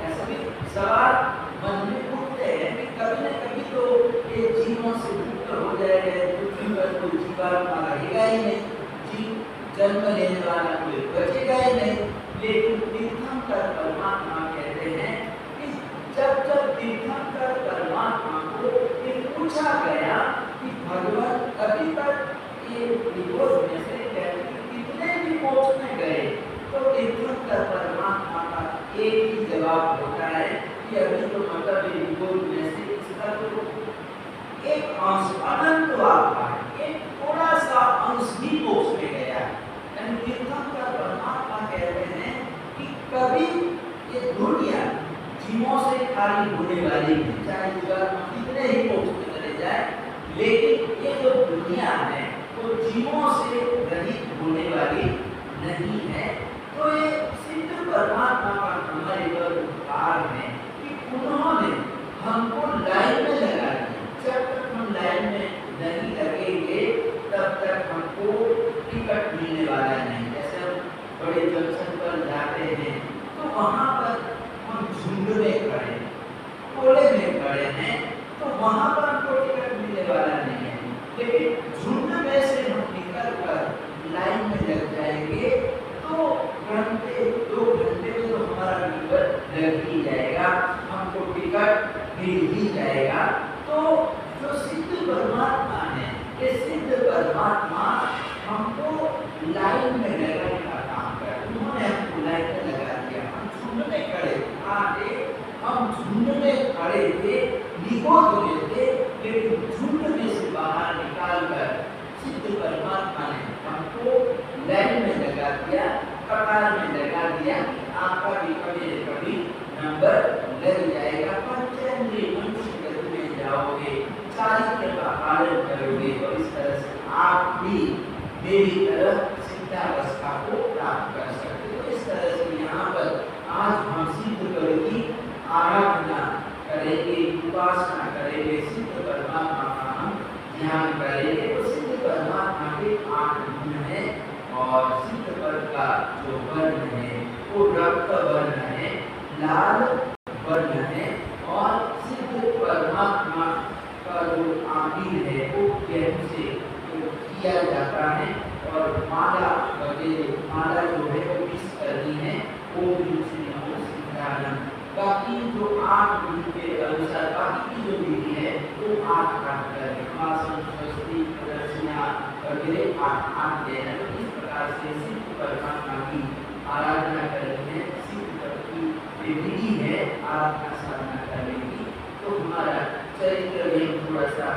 ऐसा भी सवाल मन में उठते हैं कि कभी न कभी तो ये जीवों से मुक्त हो जाएगा, पृथ्वी पर कोई जीवात्मा रहेगा ही नहीं, जीव जन्म लेने वाला कोई बचेगा ही नहीं। लेकिन तीर्थंकर परमात्मा कहते हैं कि जब जब तीर्थंकर परमात्मा को ये पूछा गया कि भगवान अभी तक ये विरोध में से कितने भी मोक्ष में गए, तो तीर्थंकर परमात्मा का एक ही जवाब होता है कि अभी तो मतलब विरोध में से इसका तो एक अंश अनंत वाला है, एक थोड़ा सा अंश भी मोक्ष में गया है। यानी तीर्थंकर परमात्मा कहते हैं कि कभी ये दुनिया जीवों से खाली होने वाली है, चाहे जीवात्मा कितने ही मोक्ष में चले जाए, लेकिन ये जो दुनिया है वो जीवों से रहित होने वाली नहीं है। तो ये सिद्ध परमात्मा का हमारे पर उपकार है कि उन्होंने हमको लाइन में लगा दिया। जब तक हम लाइन में नहीं लगेंगे तब तक हमको टिकट मिलने वाला नहीं। जैसे हम बड़े जंक्शन पर जाते हैं तो वहाँ पर हम झुंड में खड़े, कोले में खड़े हैं, तो वहाँ पर हमको टिकट मिलने वाला नहीं है। लेकिन झुंड में से हम निकल कर लाइन में लग जाएंगे तो घंटे 2 घंटे में तो हमारा नंबर लग ही जाएगा, हमको टिकट मिल ही जाएगा। तो जो सिद्ध परमात्मा है, ये सिद्ध परमात्मा हमको लाइन में लगाने का काम कर, उन्होंने हमको लाइन में लगा दिया। हम झुंड में खड़े थे, हम झुंड में खड़े थे, निगोद में थे, लेकिन झुंड में से बाहर निकाल कर सिद्ध परमात्मा ने हमको लाइन में लगा दिया, कतार में लगा दिया। आपका भी कभी न कभी नंबर लग जाएगा। पंचेंद्रिय मनुष्य गति में जाओगे, चारित्र का पालन करोगे, तो इस तरह से आप भी मेरी तरह सिद्धावस्था को प्राप्त कर सकते हो। इस तरह से यहाँ पर आज हम सिद्ध करो की आराधना करेंगे, उपासना करेंगे, सिद्ध परमात्मा का हम ध्यान करेंगे। तो सिद्ध परमात्मा के 8 गुण हैं और सिद्ध पर का जो वर्ण है वो रक्त वर्ण है, लाल वर्ण है। और सिद्ध परमात्मा का जो आमिर है वो गेहूं से किया जाता है और माला वगैरह, माला जो है वो किस करनी है वो भी सिद्धानंद। बाकी जो 8 गुण के अनुसार बाकी की जो विधि है वो 8 प्राप्त करें, आसन, स्वस्ति, प्रदक्षिणा वगैरह 8 देना। तो इस प्रकार से सिद्ध परमात्मा की आराधना करनी है, सिद्ध की विधि है आराधना साधना करने की। तो हमारा चरित्र में थोड़ा सा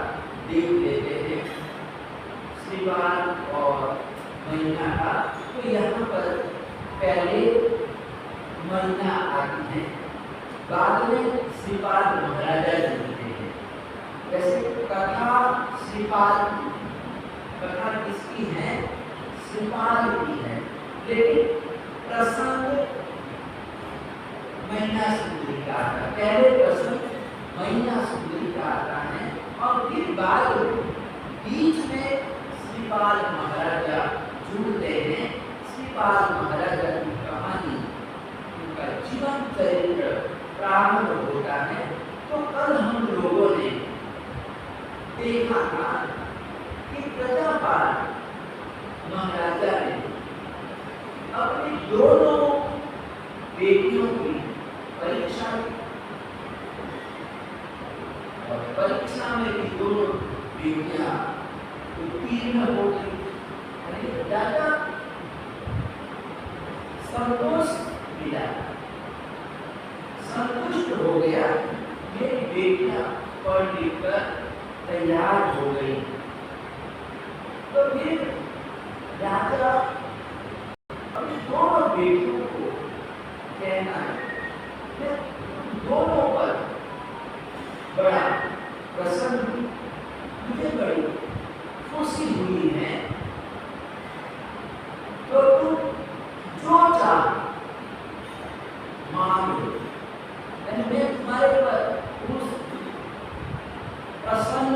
देख लेते हैं श्रीवार और महीना का। तो यहाँ पर पहले महीना आती है, बाद में श्रीपाद महाराजा जुड़ते हैं। वैसे कथा श्रीपाद, कथा किसकी है? श्रीपाद की है, लेकिन प्रसंग महीना सुंदरी का आता है। पहले प्रसंग महीना सुंदरी का आता है और फिर बाद बीच में श्रीपाल महाराजा जुड़ते हैं। श्रीपाल महाराजा की कहानी, उनका जीवन चरित्र प्रारंभ होता है। तो कल हम लोगों ने देखा था कि प्रजापाल महाराजा ने अपनी दोनों बेटियों की परीक्षा दी और परीक्षा में भी दोनों बेटियां उत्तीर्ण हो गई। ज्यादा संतोष मिला, संतुष्ट हो गया। मेरी बेटियां पढ़ लिख कर तैयार हो गई। तो फिर राजा अपनी दोनों बेटियों को कहना है, दोनों पर बड़ा प्रसन्न, मुझे बड़ी खुशी हुई है। तो तुम जो चाह मांगो, मैं तुम्हारे पर खुश प्रसन्न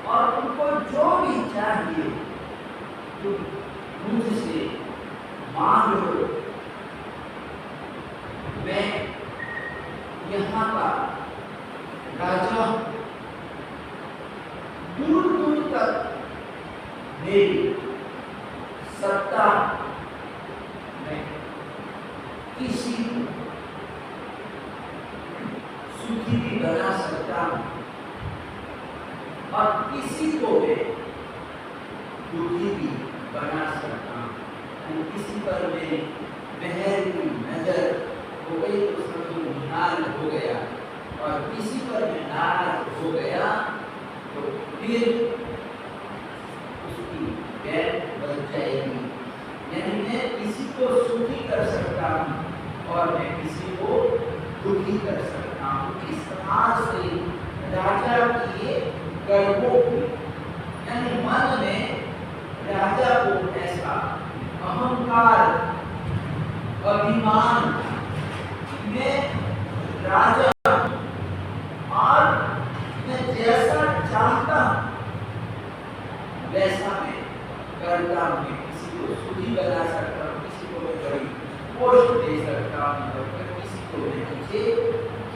और तुमको जो भी चाहिए तुम मुझसे मांग लो। मैं यहाँ का राजा, दूर दूर तक मेरी सत्ता, मैं किसी को सुखी भी बना सकता हूँ और किसी को मैं दुखी भी बना सकता हूँ। किसी पर मेरी मेहर की नजर हो गई तो समझो निहाल हो गया, और किसी पर मैं नाराज हो गया तो फिर उसकी गैर बच जाएगी। यानी मैं किसी को सुखी कर सकता हूँ और मैं किसी को दुखी कर सकता हूँ। इस प्रकार से राजा की गर्वों की, यानी मन में राजा को ऐसा अहंकार, अभिमान, मैं राजा और मैं जैसा चाहता वैसा मैं करता हूँ। किसी को सुखी बना सकता हूँ, किसी को मैं बड़ी पोस्ट दे सकता हूँ, किसी को मैं नीचे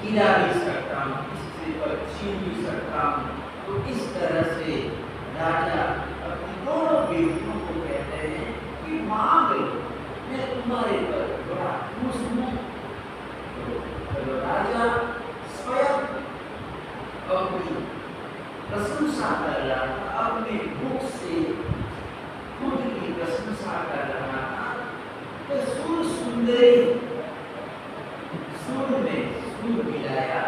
गिरा भी सकता हूँ, किसी से पर छीन भी सकता हूँ। तो इस तरह से राजा अपनी दोनों बेटियों को कहते हैं कि मांग लो, मैं तुम्हारे पर बड़ा खुश हूँ। तो राजा स्वयं अपनी प्रशंसा कर रहा था, अपने मुख से खुद की प्रशंसा कर रहा था। तो सुर सुंदरी, सुर में सुर मिलाया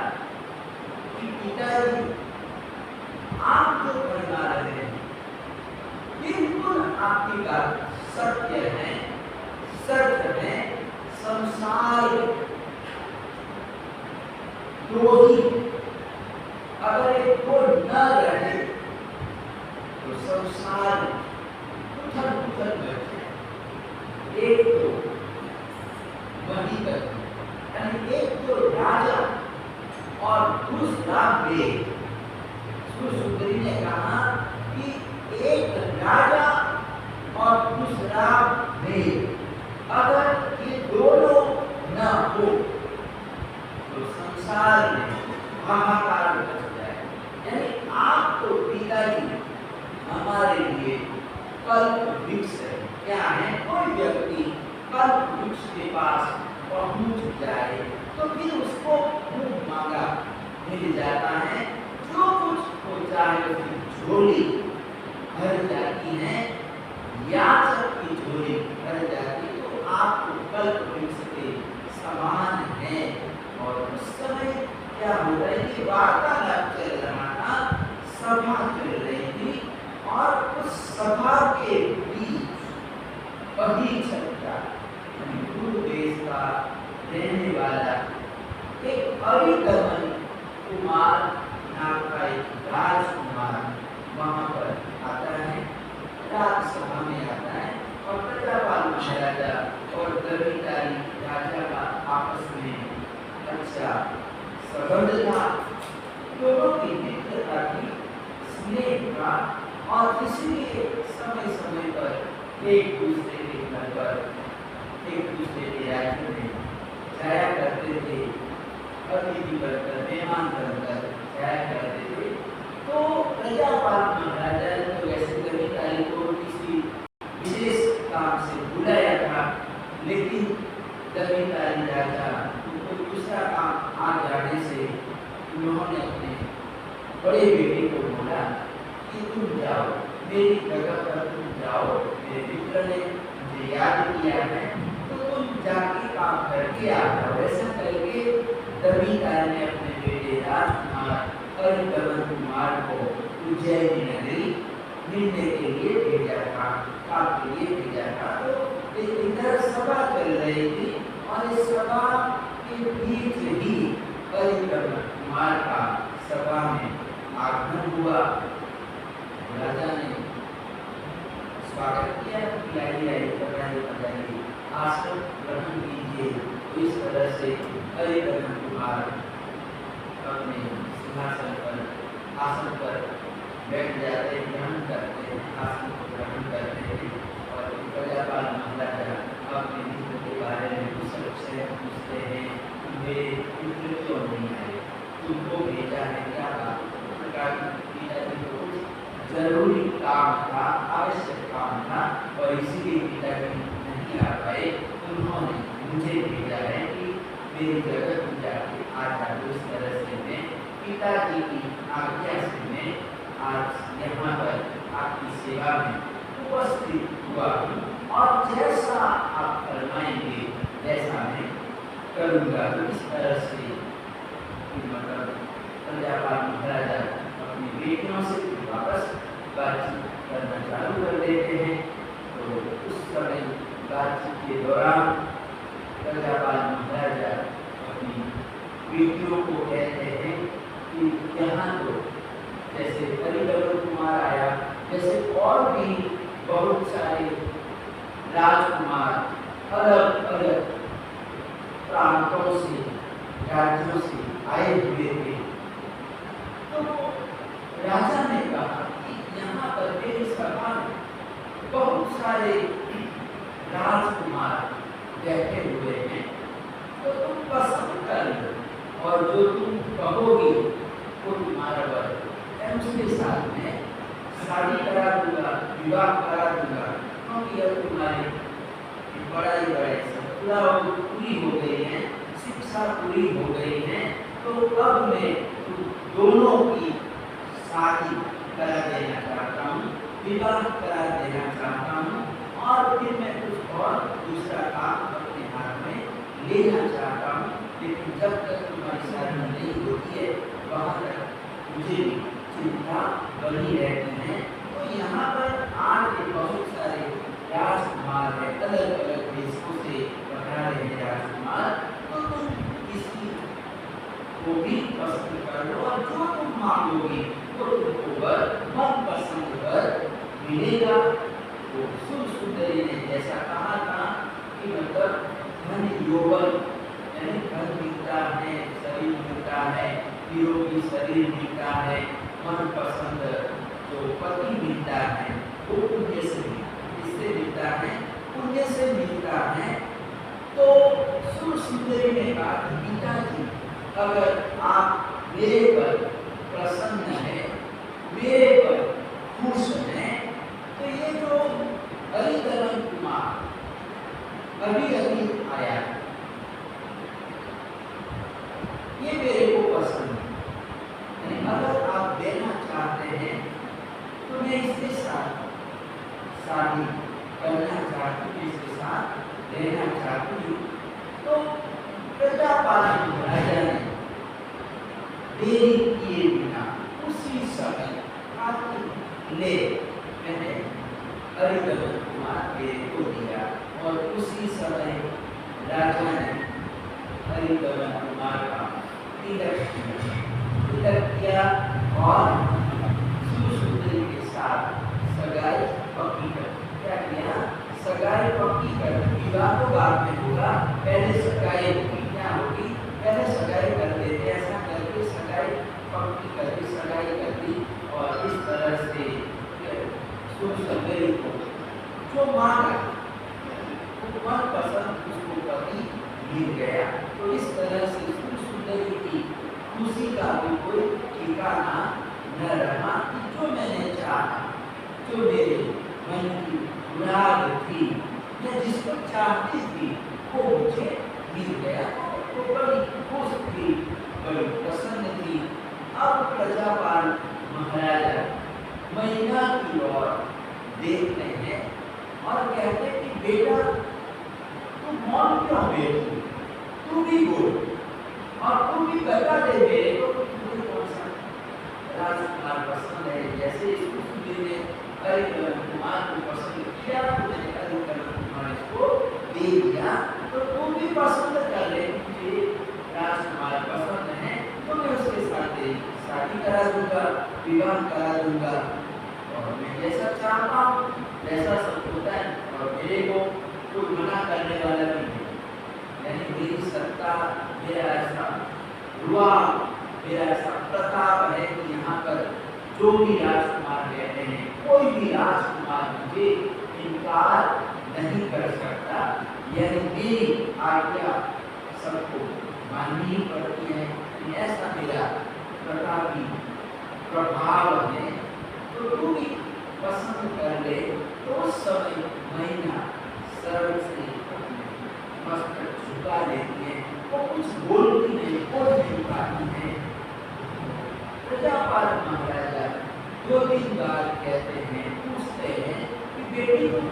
कि पिताजी आप जो करना रहे हैं बिल्कुल आपकी बात सत्य है, सत्य है। संसार द्रोही अगर एक को न रहे तो संसार उथल पुथल बैठे। एक तो वही करते, यानी एक तो राजा और दूसरा वेद। सुंदरी ने कहा कि एक राजा और दूसरा वेद, अगर ये दोनों न हो तो संसार में हाहाकार मच जाए। यानी आप तो पिताजी हमारे लिए कल्प वृक्ष है। क्या है, कोई व्यक्ति कल्प वृक्ष के पास पहुंच जाए तो फिर उसको मुंह मांगा मिल जाता है, जो कुछ हो चाहे उसकी झोली भर जाती है, याचक की झोली भर जाती। तो आपको कल्प वृक्ष के समान है। और उस समय क्या हो रहा है कि वार्तालाप चल रहा था, सभा चल रही थी, और उस सभा के बीच वही छत्ता दूर देश का रहने वाला एक अभिगमन कुमार नाम का एक राजकुमार वहां पर आता है, राजसभा में आता है, और प्रजापाल महाराजा और दरिद्री राजा का आपस में अच्छा संबंध था, दोनों की मित्रता की, स्नेह का, और इसलिए समय समय पर एक दूसरे के घर पर, एक दूसरे के राज्य में जाया करते थे, अतिथि बनकर, मेहमान बनकर जाया करते थे। तो प्रजापाल महाराजा ने तो वैसे कविताली को किसी विशेष काम से बुलाया था, लेकिन कविताली राजा उनको दूसरा काम आ जाने से उन्होंने अपने बड़े बेटे को बोला कि तुम जाओ, मेरी जगह पर तुम जाओ, मेरे मित्र ने मुझे याद किया है, तो तुम जाके काम करके आ जाओ। ऐसा करके कविताली ने अपने बेटे राजकुमार हरिकवन कुमार को उज्जैन नगरी मिलने के लिए भेजा था, काम के लिए भेजा था। तो इधर सभा चल रही थी और इस सभा के बीच ही हरिकवन कुमार का सभा में आगमन हुआ। राजा ने स्वागत किया, बताइए आसन ग्रहण कीजिए। तो इस तरह से हरिकवन कुमार अपने सिंहासन पर, आसन पर बैठ जाते, ग्रहण करते हैं, आसन को ग्रहण करते हैं। और प्रजापाल महाराजा अपने मित्र के बारे में कुशल क्षेम पूछते हैं, मेरे मित्र क्यों नहीं आए, तुमको भेजा है, क्या बात? पिताजी को कुछ जरूरी काम था, आवश्यक काम था और इसीलिए पिताजी नहीं आ पाए। उन्होंने मुझे भेजा है कि मेरी जगह तुम जाके आ जाओ। इस तरह से मैं पिताजी की आज्ञा से मैं आज यहाँ पर आपकी सेवा में उपस्थित हुआ हूँ और जैसा आप फरमाएंगे वैसा मैं करूँगा। तो इस तरह से मतलब प्रजापाल महाराजा अपनी बेटियों से वापस बातचीत करना चालू कर देते हैं। तो उस समय बातचीत के दौरान प्रजापाल महाराजा अपनी बेटियों को कहते हैं कि यहाँ तो जैसे हरिकवन कुमार आया, जैसे और भी बहुत सारे राजकुमार अलग अलग प्रांतों से, राज्यों से आए हुए थे। तो राजा ने कहा कि यहाँ पर मेरी सभा में बहुत सारे राजकुमार बैठे हुए हैं, तो तुम पसंद कर लो और जो तुम कहोगे वो तुम्हारा वर है। उसके साथ में शादी करा दूंगा, विवाह करा दूंगा, क्योंकि अब तुम्हारे पढ़ाई पूरी हो गई है, शिक्षा पूरी हो गई है, तो अब मैं दोनों की शादी करा देना चाहता हूँ, विवाह करा देना चाहता हूँ और फिर मैं कुछ और दूसरा काम अपने हाथ में लेना चाहता हूँ। लेकिन जब तक तुम्हारी शादी नहीं होती है वहाँ तक मुझे चिंता बनी रहती है। तो यहाँ पर आज बहुत सारे राजकुमार है, अलग अलग देशों से बना रहे राजकुमार, तो तुम किसी को भी पसंद कर लो और जो तुम मांगोगे वो तुमको वर मन पसंद कर मिलेगा। तो सुंदरी ने जैसा कहा था कि मतलब धन यौवन यानी धन मिलता है, शरीर मिलता है, निरोगी शरीर मिलता है, मन पसंद जो पति मिलता है वो पुण्य से इससे मिलता है, पुण्य से मिलता है। तो सुंदरी ने कहा पिताजी अगर आप मेरे पर प्रसन्न है, मेरे पर खुश है, तो ये जो हरिकवन कुमार अभी अभी आया ये मेरे को पसंद है। अगर आप देना चाहते हैं तो मैं इसके साथ शादी करना चाहती हूँ, इसके साथ रहना चाहती हूँ। तो प्रजापाल महाराजा ने देरी किए बिना उसी समय ले मैंने हरिकवन कुमार को दिया और उसी समय राजा ने हरिकवन कुमार का तिलक किया और सुंदरी के साथ सगाई पक्की कर। क्या किया? सगाई पक्की कर। विवाह तो बाद में होगा, पहले सगाई होगी। क्या होगी? पहले जो मांगा वो मन पसंद उसको पति मिल गया। तो इस तरह से सुंदरी की खुशी का भी कोई ठिकाना न रहा कि जो मैंने चाहा, जो मेरे मन की मुराद थी, मैं जिसको चाहती थी वो मुझे मिल गया। तो बड़ी खुश थी, बड़ी प्रसन्न थी। अब प्रजापाल महाराजा मैना की ओर देखते हैं और कहते हैं कि बेटा तू मौन क्यों बैठी, तू भी बोल और तू भी बता दे मेरे को तुझे कौन सा राजकुमार पसंद है। जैसे इसको सुनने ने कुमार को पसंद किया तो मैंने कुमार इसको दे दिया, तो तू भी पसंद कर ले, मुझे राजकुमार पसंद है तो मैं उसके साथ शादी करा दूंगा, विवाह करा दूंगा और मैं जैसा चाहता हूँ वैसा सब होता है और मेरे को कोई मना करने वाला नहीं है। यानी मेरी सत्ता, मेरा ऐसा हुआ, मेरा ऐसा प्रताप है कि यहाँ पर जो भी राजकुमार कहते हैं कोई भी राजकुमार मुझे इनकार नहीं कर सकता। यानी मेरी आज्ञा सबको माननी पड़ती है। ऐसा मेरा प्रतापी प्रभाव है। तो तू भी पसंद कर ले। तो उस समय मैना सर्व से मस्तक झुका लेती है, वो कुछ बोलती नहीं, बोल नहीं पाती है। प्रजापाल महाराजा दो तीन बार कहते हैं, पूछते हैं कि बेटी तुम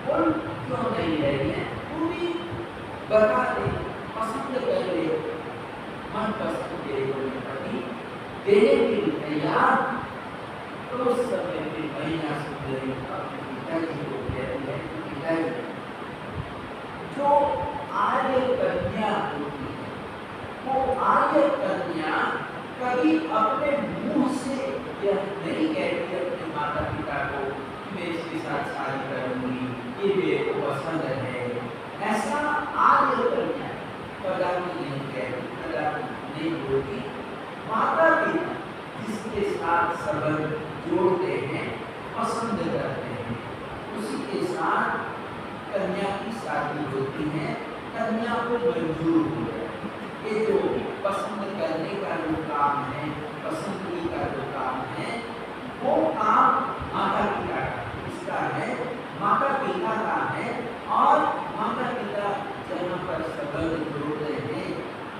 बोल क्यों नहीं रही है, तू भी बता दे, पसंद कर ले, मन पसंद तेरे को पति देने के लिए तैयार। तो उस समय पे मैना सुंदरी अपने पिताजी को कहती है कि पिताजी जो आर्य कन्या होती है वो आर्य कन्या कभी अपने मुंह से यह नहीं कहती अपने माता पिता को कि मैं इसके साथ शादी करूंगी, ये मेरे को पसंद है। ऐसा आर्य कन्या कदापि नहीं कहती, कदापि नहीं बोलती। माता पिता जिसके साथ संबंध जोड़ते हैं, पसंद करते हैं, उसी के साथ कन्या की शादी होती है, कन्या को मंजूर हो जाए। ये जो पसंद करने का जो काम है, पसंदगी का जो काम है, वो काम माता पिता का इसका है, माता पिता का है। और माता पिता जहाँ पर संबंध जोड़ते हैं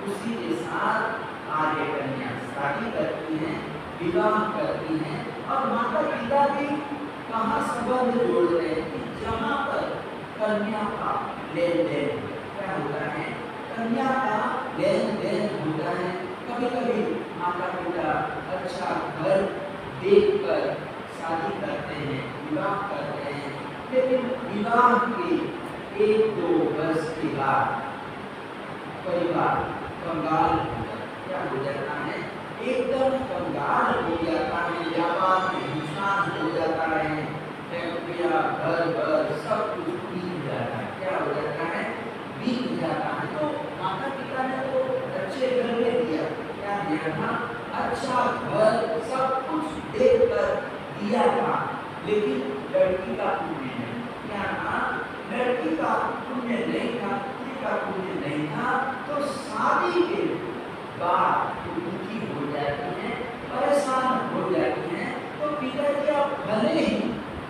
उसी के साथ आर्य कन्या शादी करती हैं, विवाह करती हैं। और माता पिता भी कहाँ संबंध जोड़ रहे हैं कि जहाँ पर कन्या का लेन देन क्या होता है, कन्या का लेन देन होता है। कभी कभी माता पिता अच्छा घर देखकर शादी करते हैं, विवाह करते हैं, लेकिन विवाह के 1-2 वर्ष के बाद परिवार कंगाल क्या हो जाता है, एकदम कंगाल हो जाता है, व्यापार में नुकसान हो जाता है, फैक्ट्रियाँ घर घर सब कुछ बीत जाता है। क्या हो जाता है, बीत जाता है। तो माता पिता ने तो अच्छे घर में दिया, क्या दिया था, अच्छा घर सब कुछ देख कर दिया था, लेकिन लड़की का पुण्य नहीं। क्या था, लड़की का पुण्य नहीं था, पुत्री का पुण्य नहीं था। तो शादी के बाद तो दुखी हो जाती हैं, परेशान हो जाती हैं। तो पिताजी आप भले ही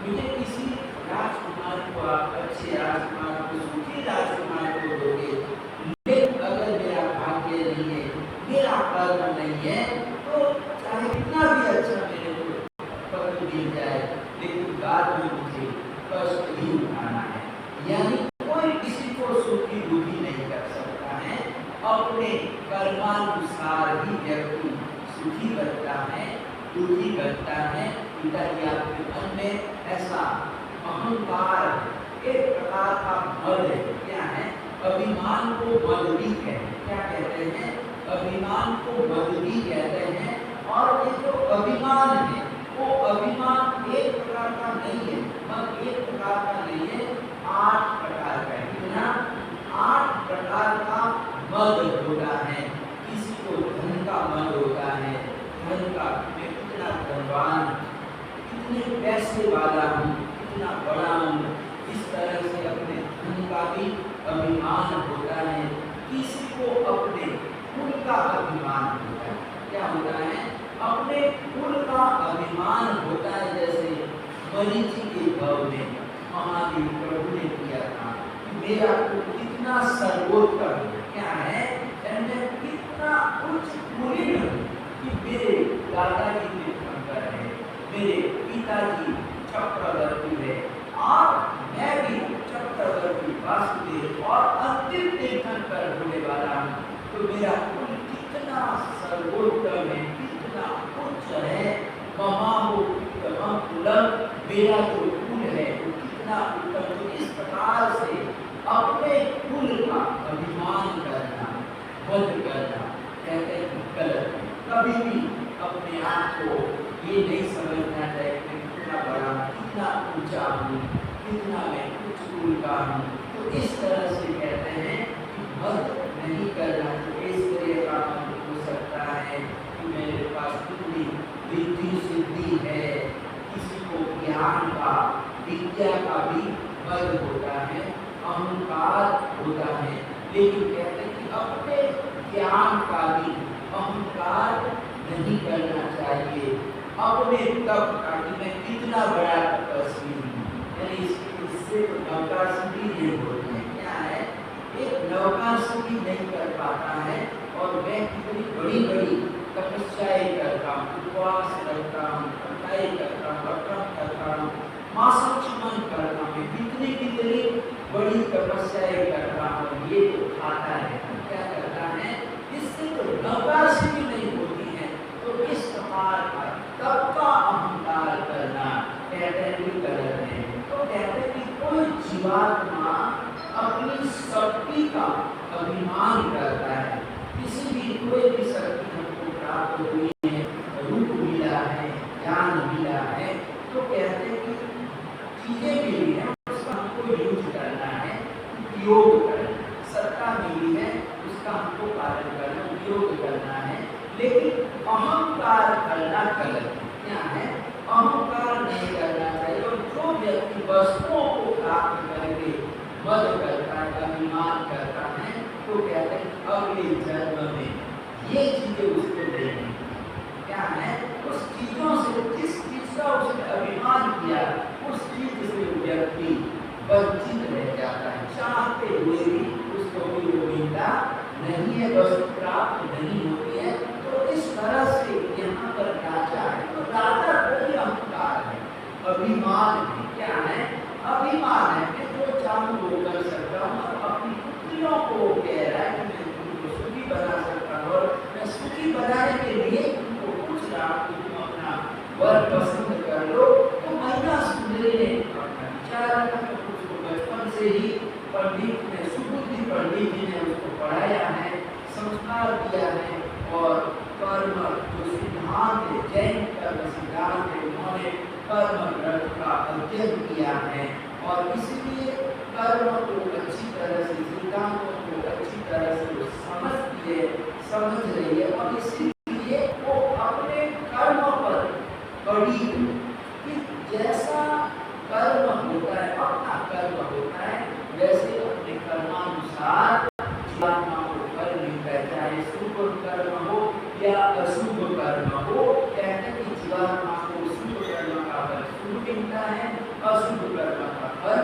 मुझे किसी राजकुमार को, आप अच्छे राजकुमार को, सुखी राजकुमार को दोगे, लेकिन अगर मेरा भाग्य नहीं है, मेरा कर्म नहीं है, तो चाहे कितना भी अच्छा मेरे को पति मिल जाए, लेकिन बाद में मुझे कष्ट ही उठाना है। यानी कोई किसी को सुखी दुखी नहीं कर सकता है। अपने कर्मानुसार ही व्यक्ति सुखी बनता है, दुखी बनता है। पिताजी आपके मन में ऐसा अहंकार, एक प्रकार का मद है। क्या है, अभिमान को मद भी कहते हैं। क्या कहते हैं, अभिमान को मद भी कहते हैं। और ये जो अभिमान है वो अभिमान एक प्रकार का नहीं है, मद एक प्रकार का नहीं है, 8 प्रकार का है। कितना, 8 प्रकार का मद होता है। किसी को धन का मद होता है, धन का, मैं कितना धनवान, कितने पैसे वाला हूँ, कितना बड़ा हूँ, इस तरह से अपने धन का भी अभिमान होता है, किसी को अपने कुल का अभिमान होता है। क्या होता है? अपने कुल का अभिमान होता है। जैसे मरीचि के भाव में महादेव प्रभु ने किया था कि मेरा कुल कितना सर्वोत्तम है, क्या है, मैं कितना उच्च कुलीन हूँ कि मेरे दादाजी तीर्थंकर है, मेरे पिताजी चक्रवर्ती है, और मैं भी चक्रवर्ती वासुदेव और अंतिम तीर्थंकर होने वाला हूँ। तो मेरा कुल कितना सर्वोत्तम है, कितना उच्च है। ममाहो उत्तमम कुलम, मेरा जो कुल है वो कितना उत्तम। तो इस प्रकार से अपने कुल का अभिमान करना, वध करना, कहते हैं गलत है। कभी भी अपने आप को ये नहीं समझना चाहिए कि कितना बड़ा, कितना ऊंचा हूँ, कितना मैं उच्च कुल का हूँ। तो इस तरह से कहते हैं कि वध नहीं करना। तो इस तरह का मन हो सकता है कि मेरे पास कितनी रिद्धि सिद्धि है, किसी को ज्ञान का, विद्या का भी वध होता है, अहंकार होता है। लेकिन कहते हैं कि अपने ज्ञान का भी अहंकार नहीं करना चाहिए। अपने तप का कि मैं कितना बड़ा तपस्वी हूँ, यानी इससे तो नवकाशी नहीं होती है। क्या है? एक नवकाशी भी नहीं कर पाता है और मैं कितनी बड़ी बड़ी तपस्याएं करता हूँ, उपवास करता हूँ, कटाई करता हूँ, व्रत करता हूँ, मासोचमन करता हूँ, कितनी कितनी बड़ी तपस्याएं करता हूँ, ये तो खाता है। क्या करता है? इससे तो नवकाशी भी नहीं होती है। तो इस प्रकार का तब का अहंकार करना कहते हैं कि गलत है। तो कहते हैं कि कोई जीवात्मा अपनी शक्ति का अभिमान करता है। किसी भी कोई भी शक्ति हमको प्राप्त हुई है, रूप मिला है, ज्ञान मिला है, तो कहते हैं कि चीजें मिली है, उसका हमको यूज करना है, उपयोग करना है। सत्ता मिली है, उसका हमको पालन करना, उपयोग करना है। लेकिन अहंकार करना गलत है। क्या है? अहंकार नहीं करना चाहिए। और जो व्यक्ति वस्तुओं को प्राप्त करके मद करता है, अभिमान करता है, तो कहते हैं अगले जन्म में ये चीजें उसको देंगे। क्या है? उस चीजों से, जिस चीज का उसने अभिमान किया, उस चीज से व्यक्ति वंचित रह जाता है। चाहते हुए भी उसको भी वो मिलता नहीं है, वस्तु प्राप्त नहीं होती है। तो इस तरह से यहाँ पर राजा है, तो राजा कोई अहंकार है, अभिमान है। क्या है? अभिमान है कि जो चाहूँ वो कर सकता हूँ। और अपनी पुत्रियों को कह रहा है कि मैं तुमको सुखी बना सकता हूँ, और मैं सुखी बनाने के लिए तुमको पूछ रहा हूँ कि तुम अपना वर पसंद कर लो। तो महिला सुंदरी ने अपना विचार रखा, तो उसको बचपन से ही पंडित ने, सुबुद्धि पंडित जी ने उसको पढ़ाया है, संस्कार दिया है। और कर्म जो सिद्धांत है, जैन कर्म सिद्धांत है, उन्होंने कर्म ग्रंथ का अध्ययन किया है। और इसलिए कर्म को अच्छी तरह से, सिद्धांतों को अच्छी तरह से वो समझ रही है। और इसीलिए वो अपने कर्म पर कड़ी कि जैसा कर्म होता है, अपना कर्म होता है, वैसे अपने कर्मानुसार जीवात्मा को फल मिलता है, चाहे शुभ कर्म हो या अशुभ कर्म हो। कहते हैं कि जीवात्मा को शुभ कर्म का फल शुभ मिलता है, अशुभ कर्म का फल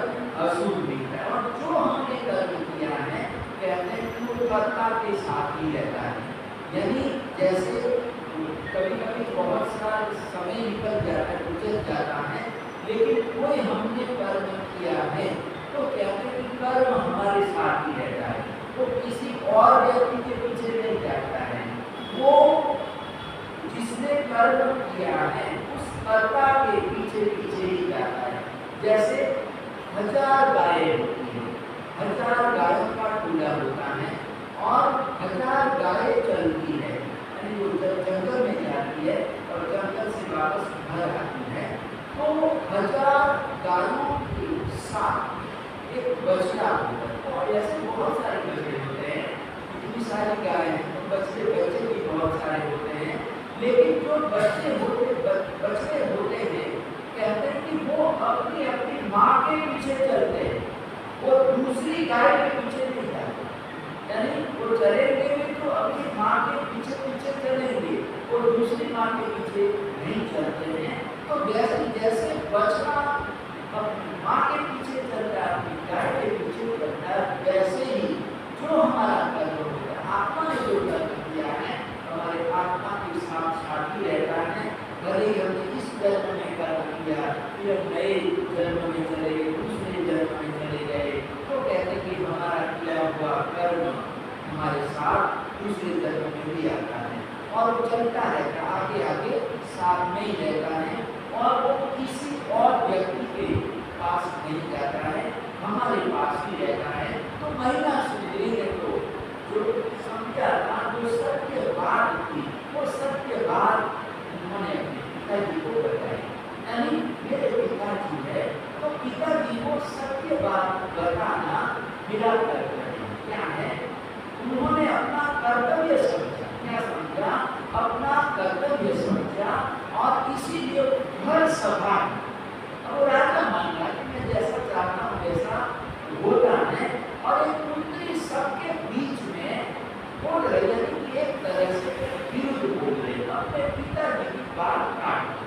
अशुभ मिलता है। और जो हमने कर्म किया है, कहते हैं कि वो कर्ता के साथ ही रहता है। यानी जैसे कभी कभी बहुत सारा समय निकल जाता है, गुजर जाता है, लेकिन कोई हमने कर्म किया है, तो कहते हैं कि कर्म हमारे साथ ही रहता है, वो किसी और व्यक्ति के पीछे नहीं जाता है। वो जिसने कर्म किया है उस कर्ता के पीछे पीछे ही जाता है। जैसे 1000 गायें होती हैं, 1000 गायों का टोला होता है और 1000 गायें चलती है, यानी वो जब जंगल में जाती है और जंगल से वापस घर आती है, तो 1000 गायों के साथ एक बछड़ा होता है। और ऐसे बहुत सारे बछड़े होते हैं, इतनी सारी गायें हैं, तो बच्चे भी बहुत सारे होते हैं। लेकिन जो बच्चे होते हैं, कहते हैं कि वो अपनी अपनी माँ के पीछे चलते हैं, वो दूसरी गाय के पीछे नहीं जाते। यानी वो चलेंगे भी तो अपनी माँ के पीछे पीछे चलेंगे, वो दूसरी माँ के पीछे नहीं चलते हैं। तो जैसे बछड़ा अपनी माँ के पीछे चलता है, अपनी गाय के पीछे चलता है, वैसे ही जो हमारा कर्म होता है, आत्मा ने जो कर्म किया है, हमारे आत्मा के साथ साथी रहता है। भले ही हमने इस जन्म में कर्म किया, फिर नए जन्म में चले गए, दूसरे जन्म में चले गए, तो कहते कि हमारा किया हुआ कर्म हमारे साथ दूसरे जन्म में भी आता है और वो चलता रहता है, आगे आगे साथ में ही रहता है और वो किसी और व्यक्ति के पास नहीं जाता है, हमारे पास ही रहता है। तो महिला सुंदरी ने तो जो समझा था, जो सत्य बात थी, वो सत्य बात उन्होंने अपने पिताजी को बताई। यानी मेरे पिताजी है तो पिताजी को सत्य बात बताना मेरा कर्तव्य है। क्या है? उन्होंने अपना कर्तव्य समझा। क्या समझा? अपना कर्तव्य समझा और इसीलिए हर सभा अब राजा मान रहा कि मैं जैसा चाहता हूँ वैसा होता है और एक पुत्री सबके बीच में बोल रही है कि एक तरह से विरुद्ध बोल रहे हैं, अपने पिताजी की बात काट।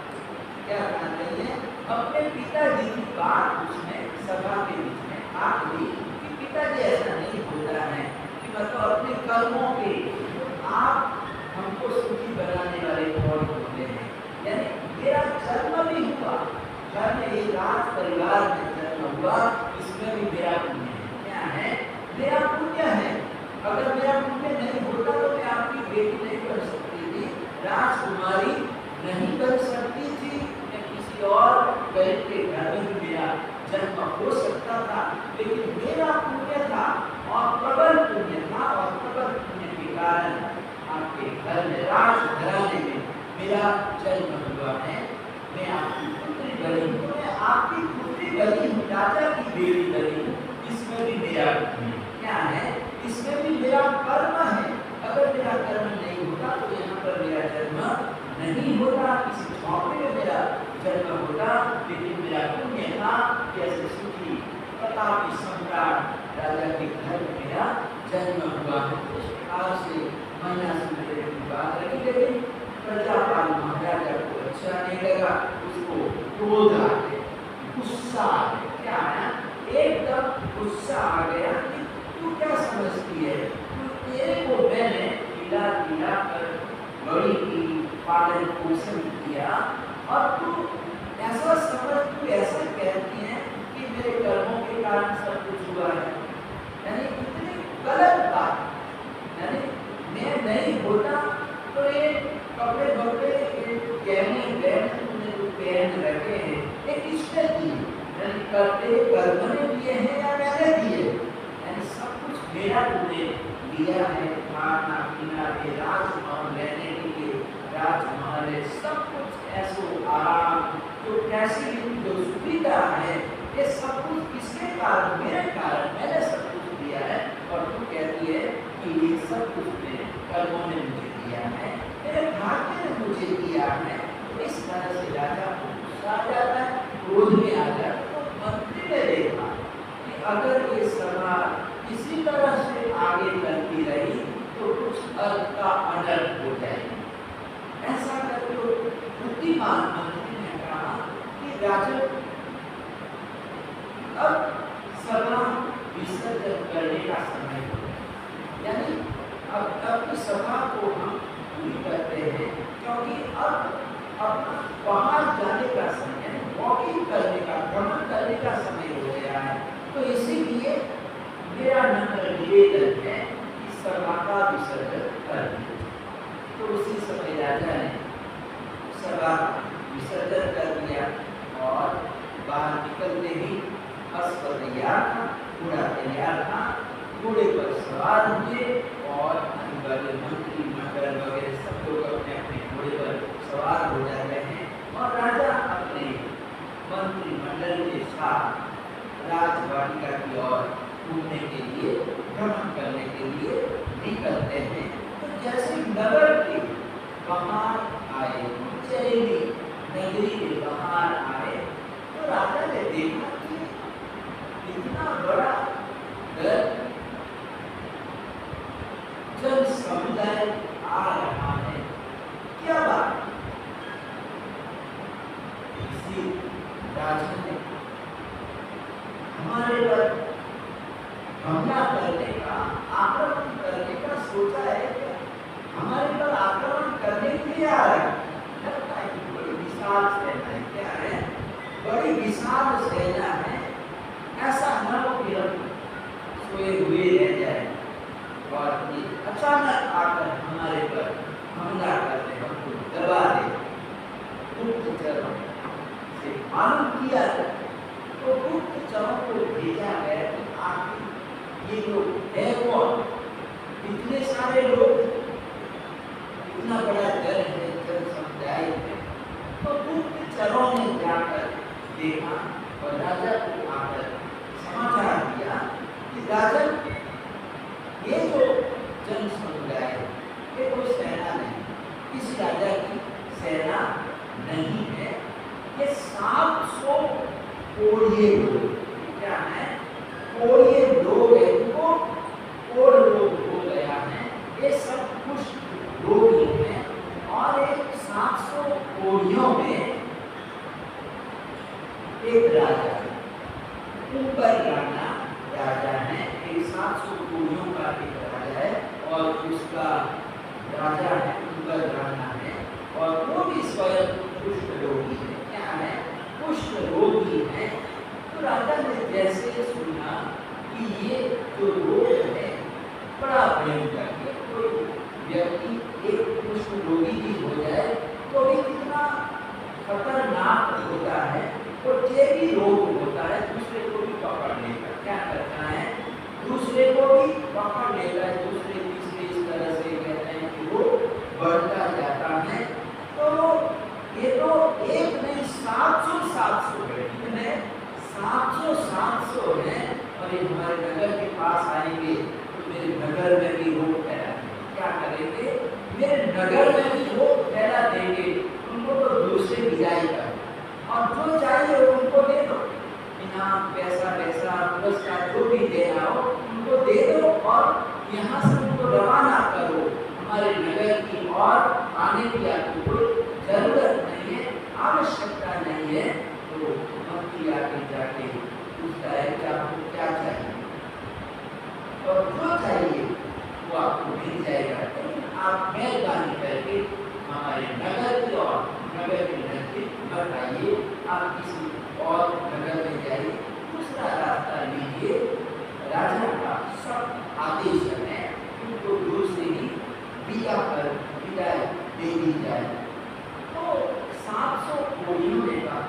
क्या कहते हैं? अपने पिताजी की बात उसने सभा के बीच में काट दी कि पिताजी ऐसा नहीं होता है कि मतलब अपने कर्मों के आप हमको सुखी बनाने वाले कौन होते हैं। यानी मेरा जन्म भी हुआ, घर में एक राज परिवार में जन्म हुआ, इसमें भी मेरा पुण्य है। क्या है? मेरा पुण्य है। अगर मेरा पुण्य नहीं होता तो मैं आपकी बेटी नहीं बन सकती थी, राजकुमारी नहीं बन सकती थी, मैं किसी और गरीब के घर में भी मेरा जन्म हो सकता था, लेकिन मेरा पुण्य था और प्रबल पुण्य था और प्रबल पुण्य के कारण आपके घर में राजघराने में मेरा जन्म हुआ है। मैं आपकी पुत्री बनी हूँ, मैं आपकी पुत्री बनी हूँ, राजा की बेटी बनी हूँ, इसमें भी मेरा पुण्य क्या है? इसमें भी मेरा कर्म है। अगर मेरा कर्म नहीं होता तो यहाँ पर मेरा जन्म नहीं होता, किसी झोंपड़े में मेरा जन्म होता, लेकिन मेरा पुण्य था जैसे सुखी प्रतापी सम्राट राजा के घर में मेरा जन्म हुआ है। इस प्रकार से महिला सुंदरी की बात रखी, लेकिन प्रजापाल महाराजा को अच्छा नहीं लगा, उसको क्रोध आ गया, गुस्सा आ गया। क्या है? एकदम गुस्सा आ गया कि तू क्या समझती है, तेरे को मैंने खिला पिला कर बड़ी की पालन पोषण किया और तू ऐसा समझ, तू ऐसा कहती है कि मेरे कर्मों के कारण सब कुछ हुआ है। यानी इतनी गलत बात। यानी मैं नहीं होता तो ये कपड़े बपड़े गहने तुमने जो पहन रखे हैं ये किसने दिए? यानी करते कर्म ने दिए हैं या मैंने दिए? यानी सब कुछ मेरा तुमने दिया है, खाना पीना के राजमहल रहने के लिए राजमहल है, सब कुछ ऐसो आराम जो कैसी जो सुविधा है, ये सब कुछ किसके कारण? मेरे कारण, मैंने सब कुछ दिया है। और तू कहती है कि ये सब कुछ मेरे कर्मों ने मुझे दिया है, मेरे भाग्य ने मुझे दिया है। तो इस तरह से राजा को गुस्सा आ जाता है, क्रोध में आ जाता है। तो मंत्री ने देखा कि अगर ये सभा इसी तरह से आगे चलती रही तो कुछ अर्थ का अनर्थ हो जाएगी। ऐसा करके बुद्धिमान मंत्री ने कहा कि राजा अब सभा विसर्जन करने का समय हो, यानी अब की सभा को हम पूरी करते हैं, क्योंकि अब अपना बाहर जाने का समय, वॉकिंग करने का, भ्रमण करने का समय हो गया है। तो इसीलिए मेरा नम्र निवेदन है कि सभा का विसर्जन कर दिया। तो उसी समय राजा ने सभा विसर्जन कर दिया और बाहर निकलते ही अश्व तैयार था, घोड़ा तैयार था, घोड़े पर सवार हुए और मंत्री मंडल वगैरह सब लोग अपने अपने घोड़े पर सवार हो जाते हैं और राजा अपने मंत्रिमंडल के साथ राजवाटिका की ओर घूमने के लिए, भ्रमण करने के लिए निकलते हैं। तो जैसे नगर के बाहर आए, उज्जैनी नगरी के बाहर आए तो राजा ने देखा कि इतना बड़ा दल जन समुदाय आ रहा है, क्या बात। किसी राजा ने हमारे पर हमला करने का, आक्रमण करने का सोचा है क्या? हमारे पर आक्रमण करने के लिए आ रहा है। लगता है कि बड़ी विशाल सेना है। क्या है? बड़ी विशाल सेना है। ऐसा न हो कि हम सोए हुए रह जाए और अचानक आकर हमारे पर हमला करते, हमको दबा दे। गुप्तचरों से मालूम किया जाए तो गुप्तचरों को भेजा गया कि आखिर ये लोग है कौन? इतने सारे लोग, इतना बड़ा दल है, जन समुदाय है। तो गुप्तचरों ने जाकर देखा और राजा को आकर समाचार दिया कि राजन, ये जो जन समुदाय है ये कोई सेना नहीं, इस राजा की सेना नहीं है। ये 700 कोढ़िए लोग, क्या है? कोढ़िए लोग हैं, इनको कोढ़ रोग हो गया है। ये सब कुछ रोगी हैं और एक 700 कोढ़ियों में एक राजा, ऊपर राजा है। एक 700 कोढ़ियों का एक राजा है और उसका राजा है, ऊपर राजा है और वो भी स्वयं कुष्ठ रोगी है। क्या है? कुष्ठ रोगी है। तो राजा ने जैसे सुना कि ये जो रोग है बड़ा भयंकर है, कोई व्यक्ति एक कुष्ठ रोगी भी हो जाए तो भी कितना खतरनाक होता है, वो टीबी रोग होता है, दूसरे को भी पकड़ लेगा। क्या करता है? दूसरे को भी पकड़ लेगा, दूसरे तीसरे इस तरह से कहते हैं कि वो बढ़ता जाता है। तो ये तो एक नहीं 700 है, कितने? 700 है। और ये हमारे नगर के पास आएंगे तो मेरे नगर में भी रोग फैला, क्या करेंगे? मेरे नगर में भी रोग फैला देंगे। उनको तो दूसरे विदाई कर और जो चाहिए उनको दे दो, इनाम, पैसा, पुरस्कार जो भी देना हो उनको दे दो और यहाँ से उनको रवाना करो। हमारे नगर की और आने की आपको कोई जरूरत नहीं है, आवश्यकता नहीं है। तो मंत्री आके जाके पूछता है कि आपको क्या चाहिए और जो चाहिए वो आपको मिल जाएगा। लेकिन आप मेहरबानी करके हमारे नगर की और नगर के नजदीक मत आइए, आप किसी और नगर में जाइए, दूसरा रास्ता लीजिए। राजा का सब आदेश है उनको दूर से ही विदा कर विदाई दे दी जाए। तो 700 कोढ़ियों ने कहा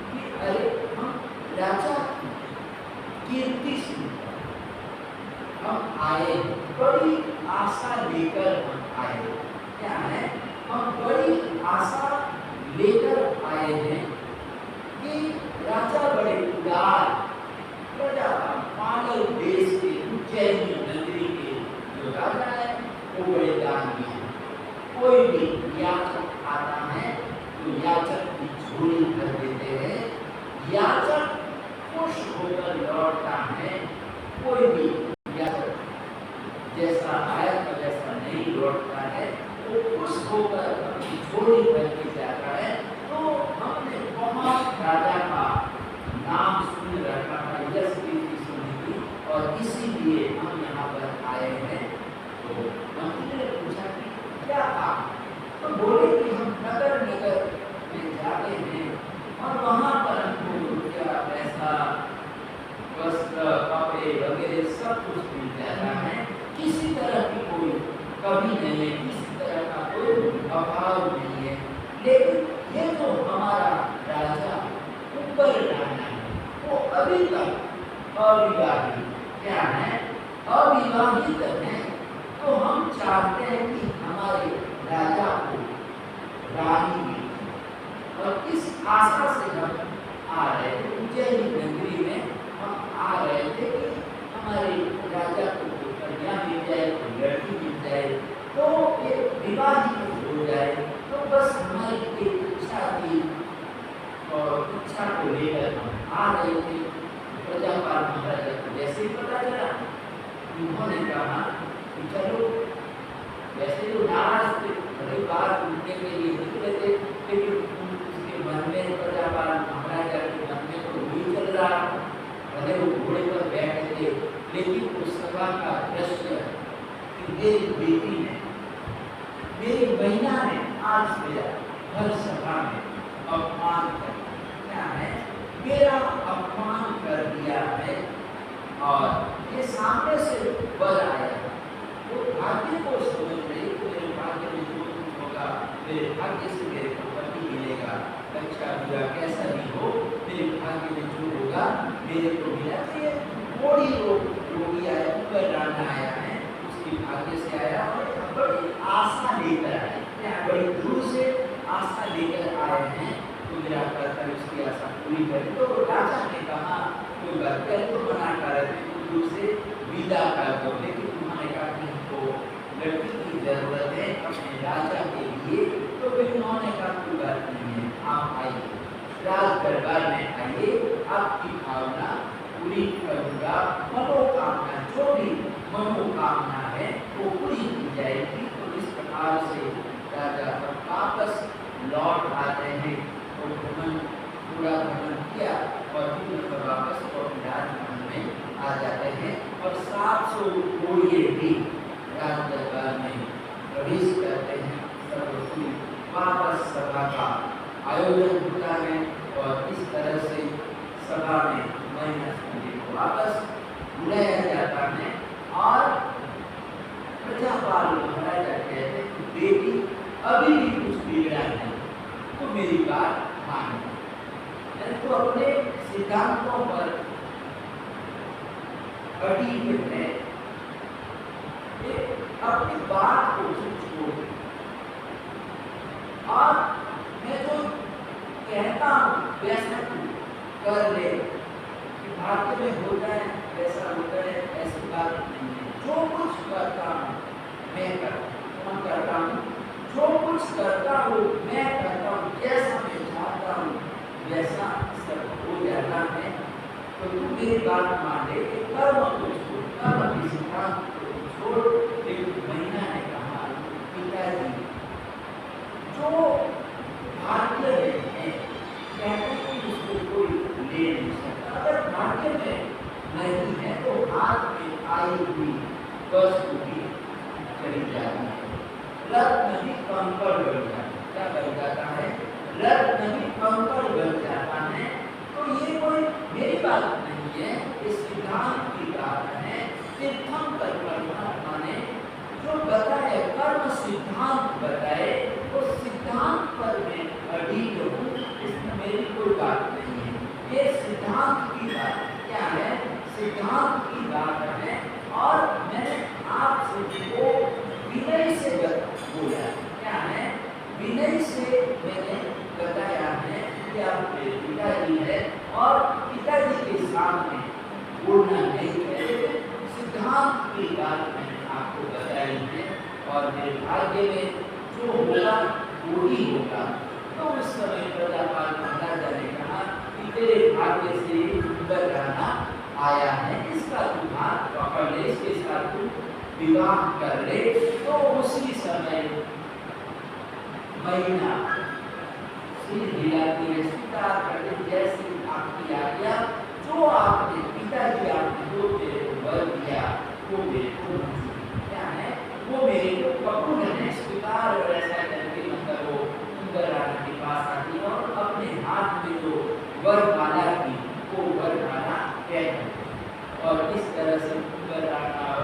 कि अरे हम राजा की कीर्ति सुनकर हम आए, बड़ी आशा लेकर हम आए। क्या है? हम बड़ी आशा लेकर आए हैं कि राजा बड़े उदार, प्रजा का पागल देश के उज्जैन नगरी के जो राजा है वो बड़े दानी है। कोई भी याचक आता है तो याचक की झोली भर देते हैं, याचक खुश होकर लौटता है। कोई भी याचक जैसा आया था वैसा नहीं लौटता है, वो खुश होकर अपनी झोली भर के जाता है। तो हमने बहुत राजा का नाम सुन रखा है, यश कीर्ति सुनी थी और इसीलिए हम यहाँ पर आए हैं। तो मंत्री ने पूछा कि क्या आप? तो बोले कि हम नगर में जाते हैं और वहाँ पर हमको रुपया, पैसा, वस्त्र, कपड़े वगैरह सब कुछ मिल जाता है, किसी तरह की कोई कमी नहीं है, किसी तरह का कोई अभाव नहीं है। लेकिन ये जो हमारा राजा ऊपर राजा है वो अभी तक अविवाहित, क्या है? अविवाहित है। तो हम चाहते हैं कि हमारे राजा को रानी मिले और इस आशा से हम आ रहे थे, उज्जैन नगरी में हम आ रहे थे कि हमारे राजा को कन्या मिल जाए, कोई लड़की मिल जाए, तो एक विवाहित हो जाए। तो बस हमारी एक इच्छा थी और इच्छा को लेकर रहे थे। प्रजापाल महाराजा को जैसे ही पता चला, उन्होंने कहा कि चलो, वैसे तो नाराज थे, बड़ी बार उनके लिए निकले थे, लेकिन उसके मन में, प्रजापाल महाराजा के मन में तो वही चल रहा, भले वो घोड़े पर बैठे थे, लेकिन उस सभा का दृश्य कि मेरी बेटी ने, मेरी बहना ने आज मेरा हर सभा में अपमान कर दिया है, मेरा अपमान कर दिया है, और ये सामने से बर आया। वो भाग्य को समझ रही, तो मेरे भाग्य में जो कुछ होगा, मेरे भाग्य से मेरे को पति मिलेगा, अच्छा बुरा कैसा भी हो, मेरे भाग्य में जो होगा मेरे को मिला। ये थोड़ी रोगी आया, ऊपर डालना आया है, उसकी भाग्य से आया और बड़ी आशा लेकर आए, बड़ी दूर से आशा लेकर आए हैं, तो मेरा कर्तव्य उसकी आशा पूरी करें। तो राजा ने कहा कोई बात पहले तो मना कर रहे थे, तो दूर से विदा कर दो, लेकिन उन्होंने कहा कि हमको लड़की की जरूरत है अपने राजा के लिए, तो फिर उन्होंने कहा कोई बात नहीं है, आप आइए राज दरबार में आइए, आपकी भावना पूरी करूँगा, मनोकामना जो भी मनोकामना है वो पूरी की जाएगी। तो इस प्रकार से राजा वापस लौट आते हैं, तो भ्रमण पूरा भ्रमण किया और फिर वापस राजमहल में आ जाते हैं, और 700 घोड़े भी राज दरबार में प्रवेश करते हैं। सर्वोपरि वापस सभा का आयोजन होता है, और इस तरह से सभा में मैनस जी को वापस बुलाया जाता है, और प्रजापाल महाराजा कहते हैं कि बेटी अभी भी कुछ बिगड़ा नहीं, तो मेरी बात मानो। तो अपने सिद्धांतों पर अड़ी है, अपनी बात को छोड़, और मैं जो कहता हूँ वैसा कर ले, कि भाग्य में होता है वैसा होता है, ऐसी बात नहीं है। जो कुछ करता हूँ मैं करता हूँ, जो कुछ करता हूँ मैं करता हूँ, जैसा मैं चाहता हूँ वैसा सब हो जाता है। तो तू मेरी बात मान ले कि कर्म को छोड़, कर्म की सिद्धांत को छोड़। एक महीना ने कहा पिताजी जो भाग्य में है, कहते हैं कि उसको कोई ले नहीं सकता, अगर भाग्य में नहीं है तो हाथ में आई हुई वस्तु भी चली जाती है। रत्न भी कंकड़ बन जाता है, क्या बन जाता है? रत्न भी कंकड़ बन जाता है। तो ये कोई मेरी बात नहीं है, इस सिद्धांत की बात है। तीर्थंकर परमात्मा ने जो बताए, कर्म सिद्धांत बताए, वो सिद्धांत पर मैं अड़िग हूँ, इसमें मेरी कोई बात नहीं है। ये सिद्धांत की बात क्या है? सिद्धांत की बात है, और मैंने आपसे वो विनय से बोला, क्या है? विनय से मैंने बताया है कि आप मेरे पिताजी है, और पिताजी के सामने बोलना नहीं है, सिद्धांत की बात मैंने आपको बताई है, और मेरे भाग्य में जो होगा वो ही होगा। तो उस समय प्रजापाल महाराजा ने कहा कि तेरे भाग्य से ऊपर रहना आया है, इसका तू हाथ पकड़ ले, इसके साथ तू विवाह कर ले। तो उसी समय महीना सिर हिलाती है, स्वीकार करते जैसे आपकी आज्ञा, जो आपने पिताजी आपने जो तेरे को वर दिया वो मेरे को क्या है, वो मेरे को कबूल है, स्वीकार। और ऐसा करके मतलब वो सुंदर रानी के पास आती है और अपने हाथ में जो वरमाला थी वो वरमाला कहते, और इस तरह से सुंदर राना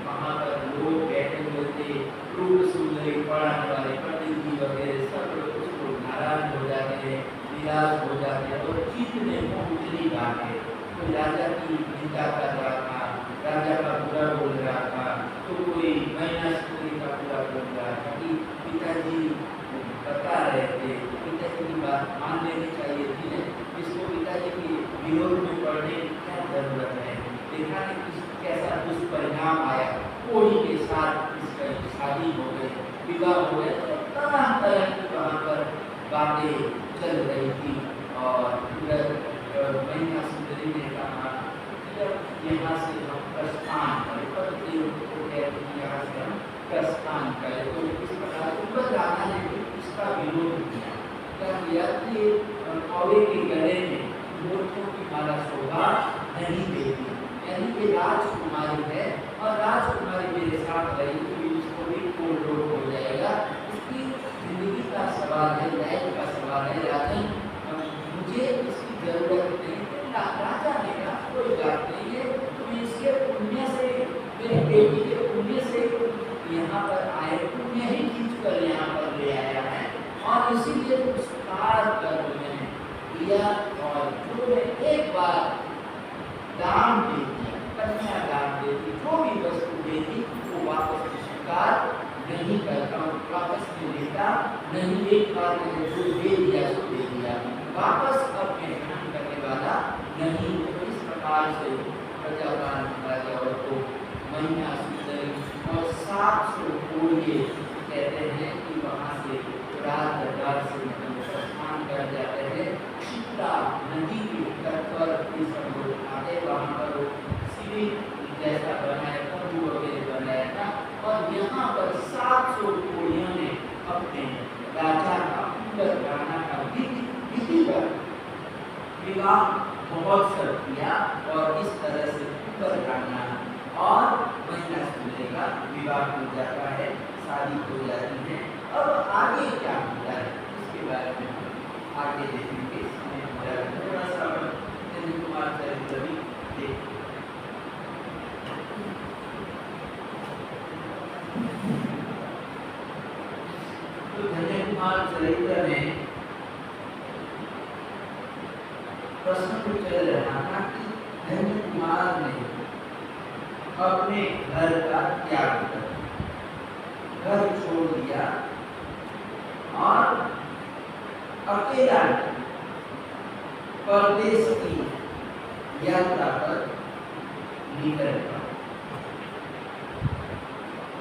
वहाँ पर लोग बैठे हुए थे, रूप सुंदरी पढ़ाने वाले पंडित जी वगैरह सब लोग उसको नाराज हो जाते हैं, निराश हो जाते हैं, और जितने उतनी बातें तो राजा की निंदा कर रहा था, राजा का बुरा बोल रहा था, तो कोई मैनास्त्री का बुरा बोल रहा था कि पिताजी बता रहे थे, पिताजी की बात मान लेनी चाहिए थी, इसको पिताजी के विरोध में पढ़ने की क्या जरूरत है। देखा कि कैसा दुष्परिणाम आया, कोई के साथ इसका शादी हो गई, विवाह हो गया, तो तरह तरह की वहाँ पर बातें चल रही थी, और मैया सुंदरी ने कहा जब यहाँ से हम प्रस्थान करें, पतिदेव को कहते हैं यहाँ से हम प्रस्थान करें, तो इस प्रकार ऊपर राजा ने भी इसका विरोध किया। क्या किया कि कौवे के गले में मोतियों की माला शोभा नहीं देती, यानी कि राजकुमारी है और राजकुमारी मेरे साथ रही तो इसको भी कोल रोग हो जाएगा, इसकी जिंदगी का सवाल है, लाइफ का सवाल है, राजन मुझे इसकी जरूरत नहीं है। राजा ने कहा कोई बात नहीं है, तुम इसके पुण्य से, मेरी बेटी के पुण्य से यहाँ पर आए, पुण्य ही खींच कर यहाँ पर ले आया है और इसीलिए तुम स्वीकार कर दिया और जो एक बार दान दे दिया, कन्या दान दे दी, जो भी वस्तु दे दी वो वापस स्वीकार नहीं करता, वापस नहीं लेता, नहीं एक बार मैंने जो दे दिया सो दे दिया, वापस अपने ग्रहण करने वाला नहीं। तो इस प्रकार से प्रजापाल राजा और को मैया सुंदरी और 700 कोड़िए कहते हैं कि वहाँ से राज दरबार से प्रस्थान कर जाते हैं। क्षिप्रा नदी के तट पर ये सब लोग आते, वहाँ पर शिविर जैसा बनाया, तंबू वगैरह बनाया था और यहाँ पर 700 कोड़ियों ने अपने राजा का गाना का विधि पर विवाह महोत्सव किया और इस तरह से गाना और मैया सुंदरी का विवाह हो जाता है, शादी हो जाती है। अब आगे क्या होता है इसके बारे में हम आगे देखेंगे। समय हमारा थोड़ा सा धन्य कुमार चरित्र भी देखें। तो धन्य कुमार चरित्र में प्रश्न चल रहा था कि धन्य कुमार ने अपने घर का त्याग कर घर छोड़ दिया और अकेला परदेश की यात्रा पर निकल पड़ा।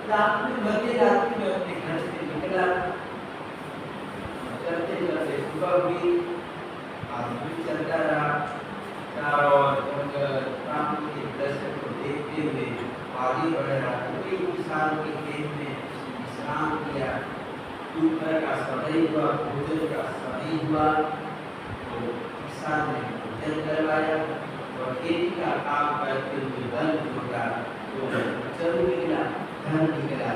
रात में मध्य रात्रि में अपने घर से निकला, चलते चलते सुबह हुई, आदमी चलता रहा, चारों ओर जंगल प्राकृतिक दृश्य को देखते हुए आगे बढ़ रहा। कोई किसान के खेत में विश्राम किया, दोपहर का समय हुआ, भोजन का समय हुआ, तो किसान ने भोजन करवाया और खेती का काम करते हुए धन जुटा, तो जरूर निकला, धन निकला।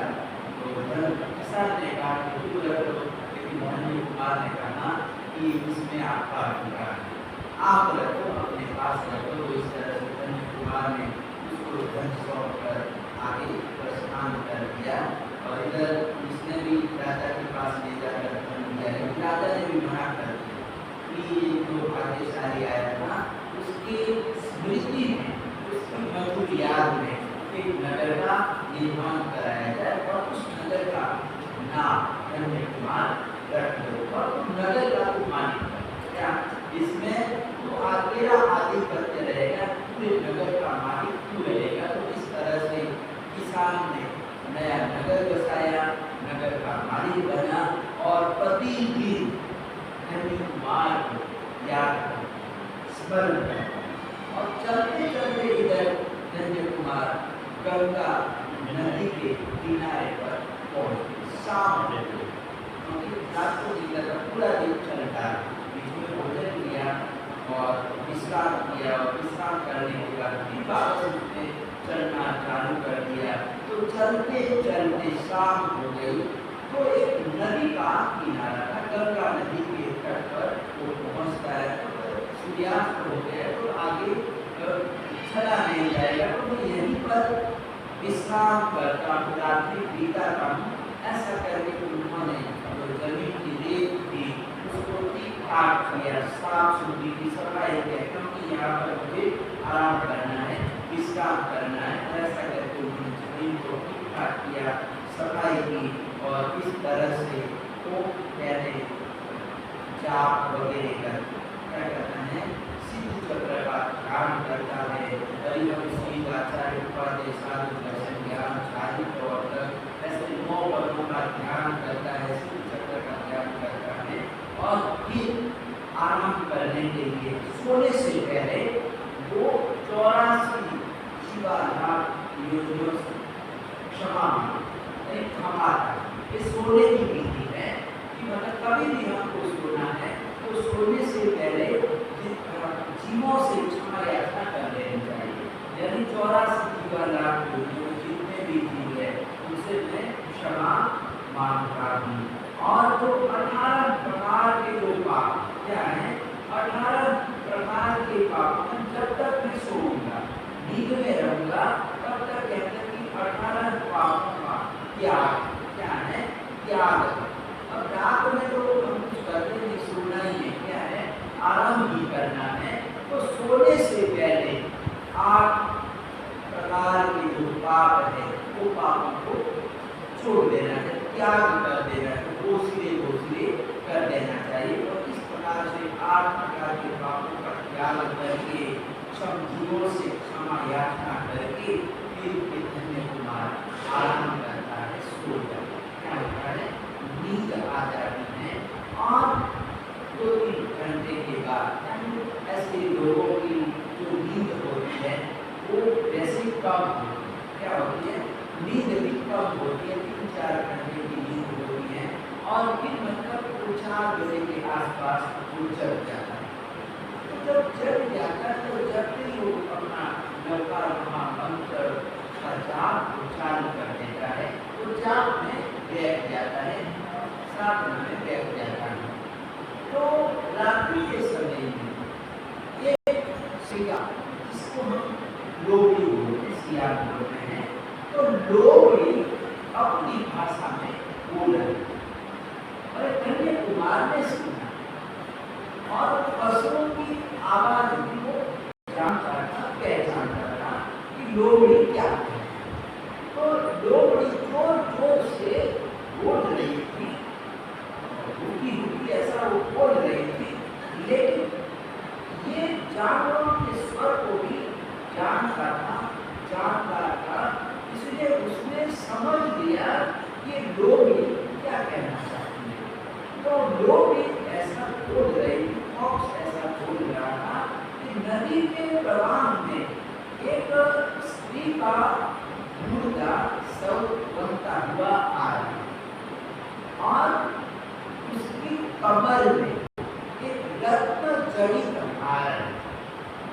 तो धन किसान ने कहा कि तू रख लो, लेकिन धन्य कुमार ने कहा कि इसमें आपका अधिकार है, आप रखो, अपने पास रखो। तो इस तरह से धन्य कुमार ने उसको धन सौंप कर आगे प्रस्थान कर दिया और इधर इसने भी राजा के पास ले जाकर धन दिया, लेकिन राजा ने भी मना कर दिया कि जो भाग्यशाली आया था उसकी स्मृति में, उसकी मधुर याद में एक नगर का निर्माण कराया जाए और उस नगर का नाम धन्य कुमार रख दो और उस नगर का तो मालिक क्या इसमें तो तेरा आधिपत्य रहेगा, पूरे नगर का मालिक तू रहेगा। तो इस तरह से किसान ने नया नगर बसाया, नगर का मालिक बना और प्रतिदिन धन्य कुमार को याद कर स्मरण करता और चलते चलते इधर धन्य कुमार गंगा नदी के किनारे पर पहुंचे। शाम हो गई क्योंकि रात को निकलकर पूरा दिन चलता, बीच में भोजन किया और विश्राम किया और विश्राम करने के बाद फिर वापस उसने चलना चालू कर दिया। तो चलते चलते शाम हो गई तो एक नदी का किनारा था, गंगा नदी के तट पर वो पहुंचता है। तो सूर्यास्त हो गया तो आगे चला नहीं जाएगा, तो मैं यहीं पर विश्राम करता हूँ, रात्रि बीताता हूँ। ऐसा करके उन्होंने जो जमीन की रेत थी उसको ठीक ठाक किया, साफ सुथरी की सफाई किया, क्योंकि यहाँ पर मुझे आराम करना है, विश्राम करना है। ऐसा करके उन्होंने जमीन को ठीक ठाक किया, सफाई की और इस तरह से वो कहते जाप वगैरह कर क्या करता है, सिद्ध चक्र का ध्यान करता है। आचार्य उपाध्याय साधु दर्शन ज्ञान साहित्य और ऐसे 9 पदों का ध्यान करता है, सिद्ध चक्र का ध्यान करता है और फिर आराम करने के लिए सोने से पहले वो 84 शिवालाभ योजनों से क्षमा था। ये सोने की विधि है कि मतलब कभी भी हमको सोना है तो सोने से पहले जीवों से क्षमा याचना कर लेनी चाहिए। यानी 84 जीवालाभ योजनों जितने भी जीव है उनसे मैं क्षमा मांगता हूँ। और जो 18 प्रकार के जो पाप क्या है, 18 प्रकार के पाप जब तक मैं सोऊंगा नींद में रहूंगा तब तक कहते हैं कि 18 पापों का त्याग क्या है, त्याग। अब रात में तो हम कुछ करते नहीं, सोना ही है, क्या है, आराम ही करना है। तो सोने से पहले 8 प्रकार के जो पाप है वो पापों को छोड़ देना है, त्याग कर देना है, धीरे कर देना चाहिए। और इस प्रकार से 8 प्रकार के पापों का त्याग करके जीवों से क्षमा याचना करके फिर धन्य कुमार आराम करता है, सो जाता है, क्या होता है, नींद आ जाती है। और 2-3 घंटे के बाद ऐसे लोगों की जो नींद होती है वो वैसे कम होती है, क्या होती है, नींद भी कम होती है, 3-4 घंटे की नींद होती है। और फिर मतलब 4 बजे के आसपास वो जग जाता है। तो जब जग जाता है तो जब भी वो अपना नौका मंत्र का जाप चालू कर देता है तो जाप में बैठ जाता है, साधना में बैठ जाता है। तो रात्रि के समय में एक सिया जिसको हम लोबड़ी बोलते हैं, सिया बोलते हैं, तो लोबड़ी अपनी भाषा में बोल रहे हैं। और कन्या कुमार ने सुना और पशुओं की आवाज भी वो जानता था, पहचानता था कि लोबड़ी क्या है। तो लोबड़ी जोर जोर से बोल रही थी, रुकी रुकी ऐसा वो बोल रही थी, लेकिन ये जानवरों के स्वर को भी जानता था, इसलिए उसने समझ लिया कि लोबड़ी क्या कहना चाहती है। तो लोबड़ी ऐसा बोल रही, फॉक्स ऐसा बोल रहा था कि नदी के प्रवाह में एक स्त्री का मुर्दा शव बनता हुआ आ रहा है और उसकी कमर में एक रत्न जड़ित हार है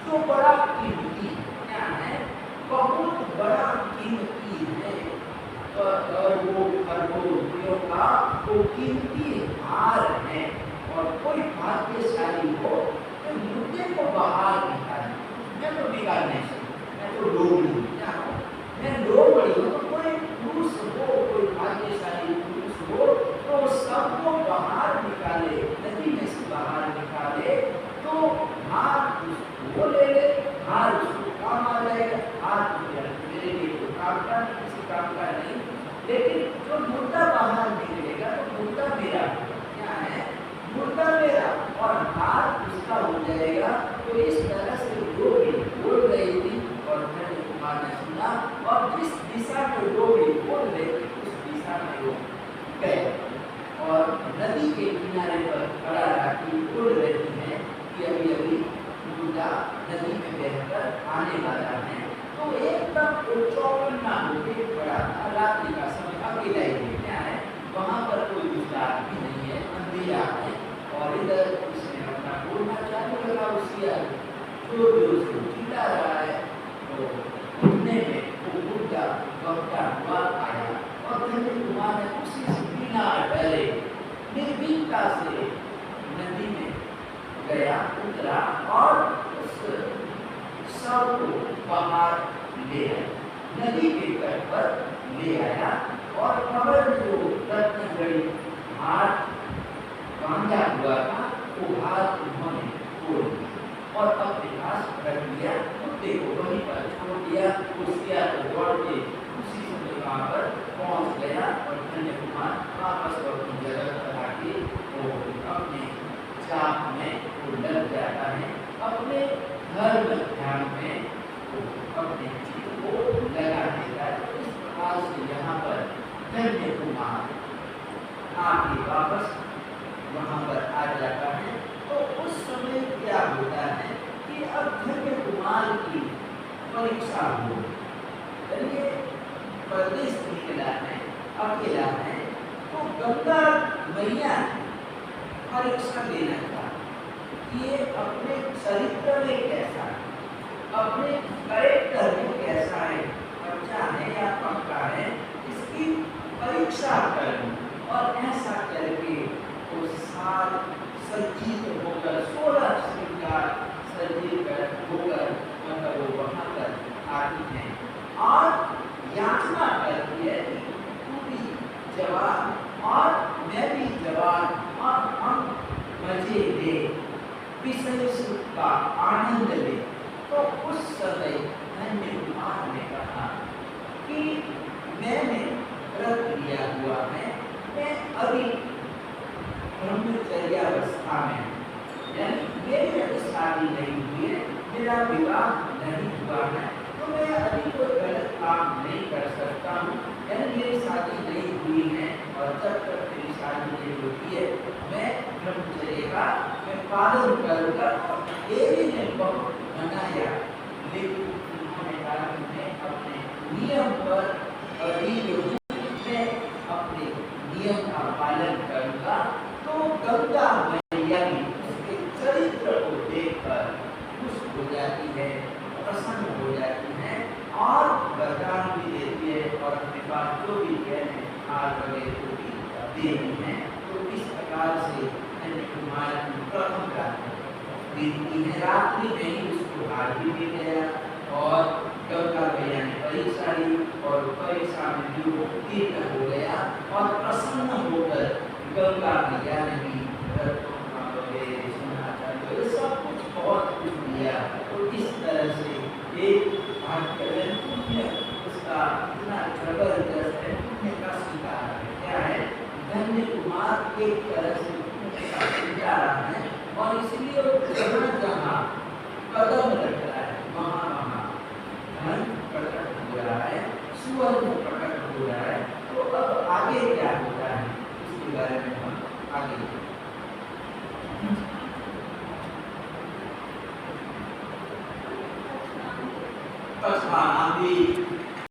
जो बड़ा कीमती क्या है, बहुत बड़ा कीमती है। और वो रुपयों का वो कीमती हार है। और कोई भाग्यशाली हो तो मुद्दे को बाहर निकाले। मैं तो बिगाड़ नहीं सकता, मैं तो लोबड़ी हूँ, क्या हूँ, मैं लोबड़ी हूँ। तो कोई पुरुष हो, कोई भाग्यशाली पुरुष हो तो सबको बाहर निकाले, नदी में से बाहर निकाले तो हार उसको ले ले, हार उसको काम आ जाएगा, हार मेरे लिए तो काम का किसी काम का नहीं। लेकिन जो मुद्दा बाहर निकलेगा तो मुद्दा मेरा क्या है, मुद्दा मेरा और हार उसका हो जाएगा। तो इस तरह से लोबड़ी बोल रही थी और धन्य कुमार ने सुना और जिस दिशा में लोबड़ी बोल रही थी उस दिशा में वो गए और नदी के किनारे पर खड़ा राखी उड़ रही है कि अभी अभी मुद्दा नदी में बहकर आने वाला है। तो एकदम चौकन्ना होकर खड़ा था, रात्रि का समय, अकेला ही क्या है, वहाँ पर कोई दूसरा आदमी नहीं है, अंधेरा है। और इधर उसने अपना बोलना चालू करा, उसी जोर जोर से चिल्ला रहा है। तो उठने में वो मुद्दा बहता हुआ आया और धन्य कुमार ने उसी से बिना डरे निर्भीकता से नदी में गया, उतरा और उस शव को बाहर ले आया, नदी के तट पर ले आया और कमर में जो रत्न जड़ित हार बांधा हुआ था वो हाथ उन्होंने तोड़ दिया और अपने पास रख लिया, कुत्ते को वहीं पर छोड़ दिया। कुसिया को दौड़ के उसी समय वहाँ पर पहुँच गया और धन्य कुमार वापस अपनी जगह पर आके वो अपने जाप में वो लग जाता है, अपने धर्म ध्यान में वो अपने चित्त को लगा देता है। तो इस प्रकार से यहाँ पर धन्य कुमार आके वापस वहाँ पर आ जाता है। तो उस समय क्या होता है कि अब धन्य कुमार की परीक्षा हो, चलिए परदेश निकला है, अकेला है, तो गंगा मैया परीक्षा लेना था ये अपने चरित्र में कैसा है, अपने कैरेक्टर में कैसा है, बच्चा है या पक्का है, इसकी परीक्षा करूं और ऐसा करके वो साल सज्जित होकर 16 श्रृंगार सज्जित होकर मतलब वो वहां पर आती है और याचना करती है कि तू भी जवान और मैं भी जवान और हम मजे ले, विषय सुख का आनंद ले। तो उस समय धन्य कुमार ने कहा कि मैंने व्रत लिया हुआ है, मैं अभी ब्रह्मचर्यावस्था में, यानी मेरी अभी शादी नहीं हुई है, मेरा विवाह नहीं हुआ है, तो मैं अभी कोई गलत काम नहीं कर सकता हूँ, यानी मेरी शादी नहीं हुई है और जब तक मेरी शादी नहीं होती है मैं ब्रह्मचर्य का मैं पालन करूँगा। ये भी मैं बहुत मनाया, लेकिन उन्होंने कहा कि मैं अपने नियम पर अड़िग हूँ, मैं अपने नियम का पालन करूँगा। तो गंगा मैया भी उसके चरित्र को देखकर खुश हो जाती है, प्रसन्न हो जाती है और वरदान भी देती है और अपने पास जो भी कहने हार वगैरह को भी देती है। तो इस प्रकार से धन्य कुमार की प्रथम रात्रि बीतती है, रात्रि में ही उसको हार भी गया और गंगा मैया ने परीक्षा ली और परीक्षा में भी वो उत्तीर्ण हो गया और प्रसन्न होकर गंगा मैया ने भी ये सब कुछ बहुत कुछ दिया। तो इस तरह से एक पुण्य उसका इतना जबरदस्त है, पुण्य का शिकार है। क्या है, धन्य कुमार एक तरह से पुण्य का शिकार है और इसलिए जहाँ जहाँ कदम रख रहा है वहाँ वहाँ धन प्रकट हो रहा है, सुवर्ण प्रकट हो रहा है। तो अब आगे क्या होता है इसके बारे में हम आगे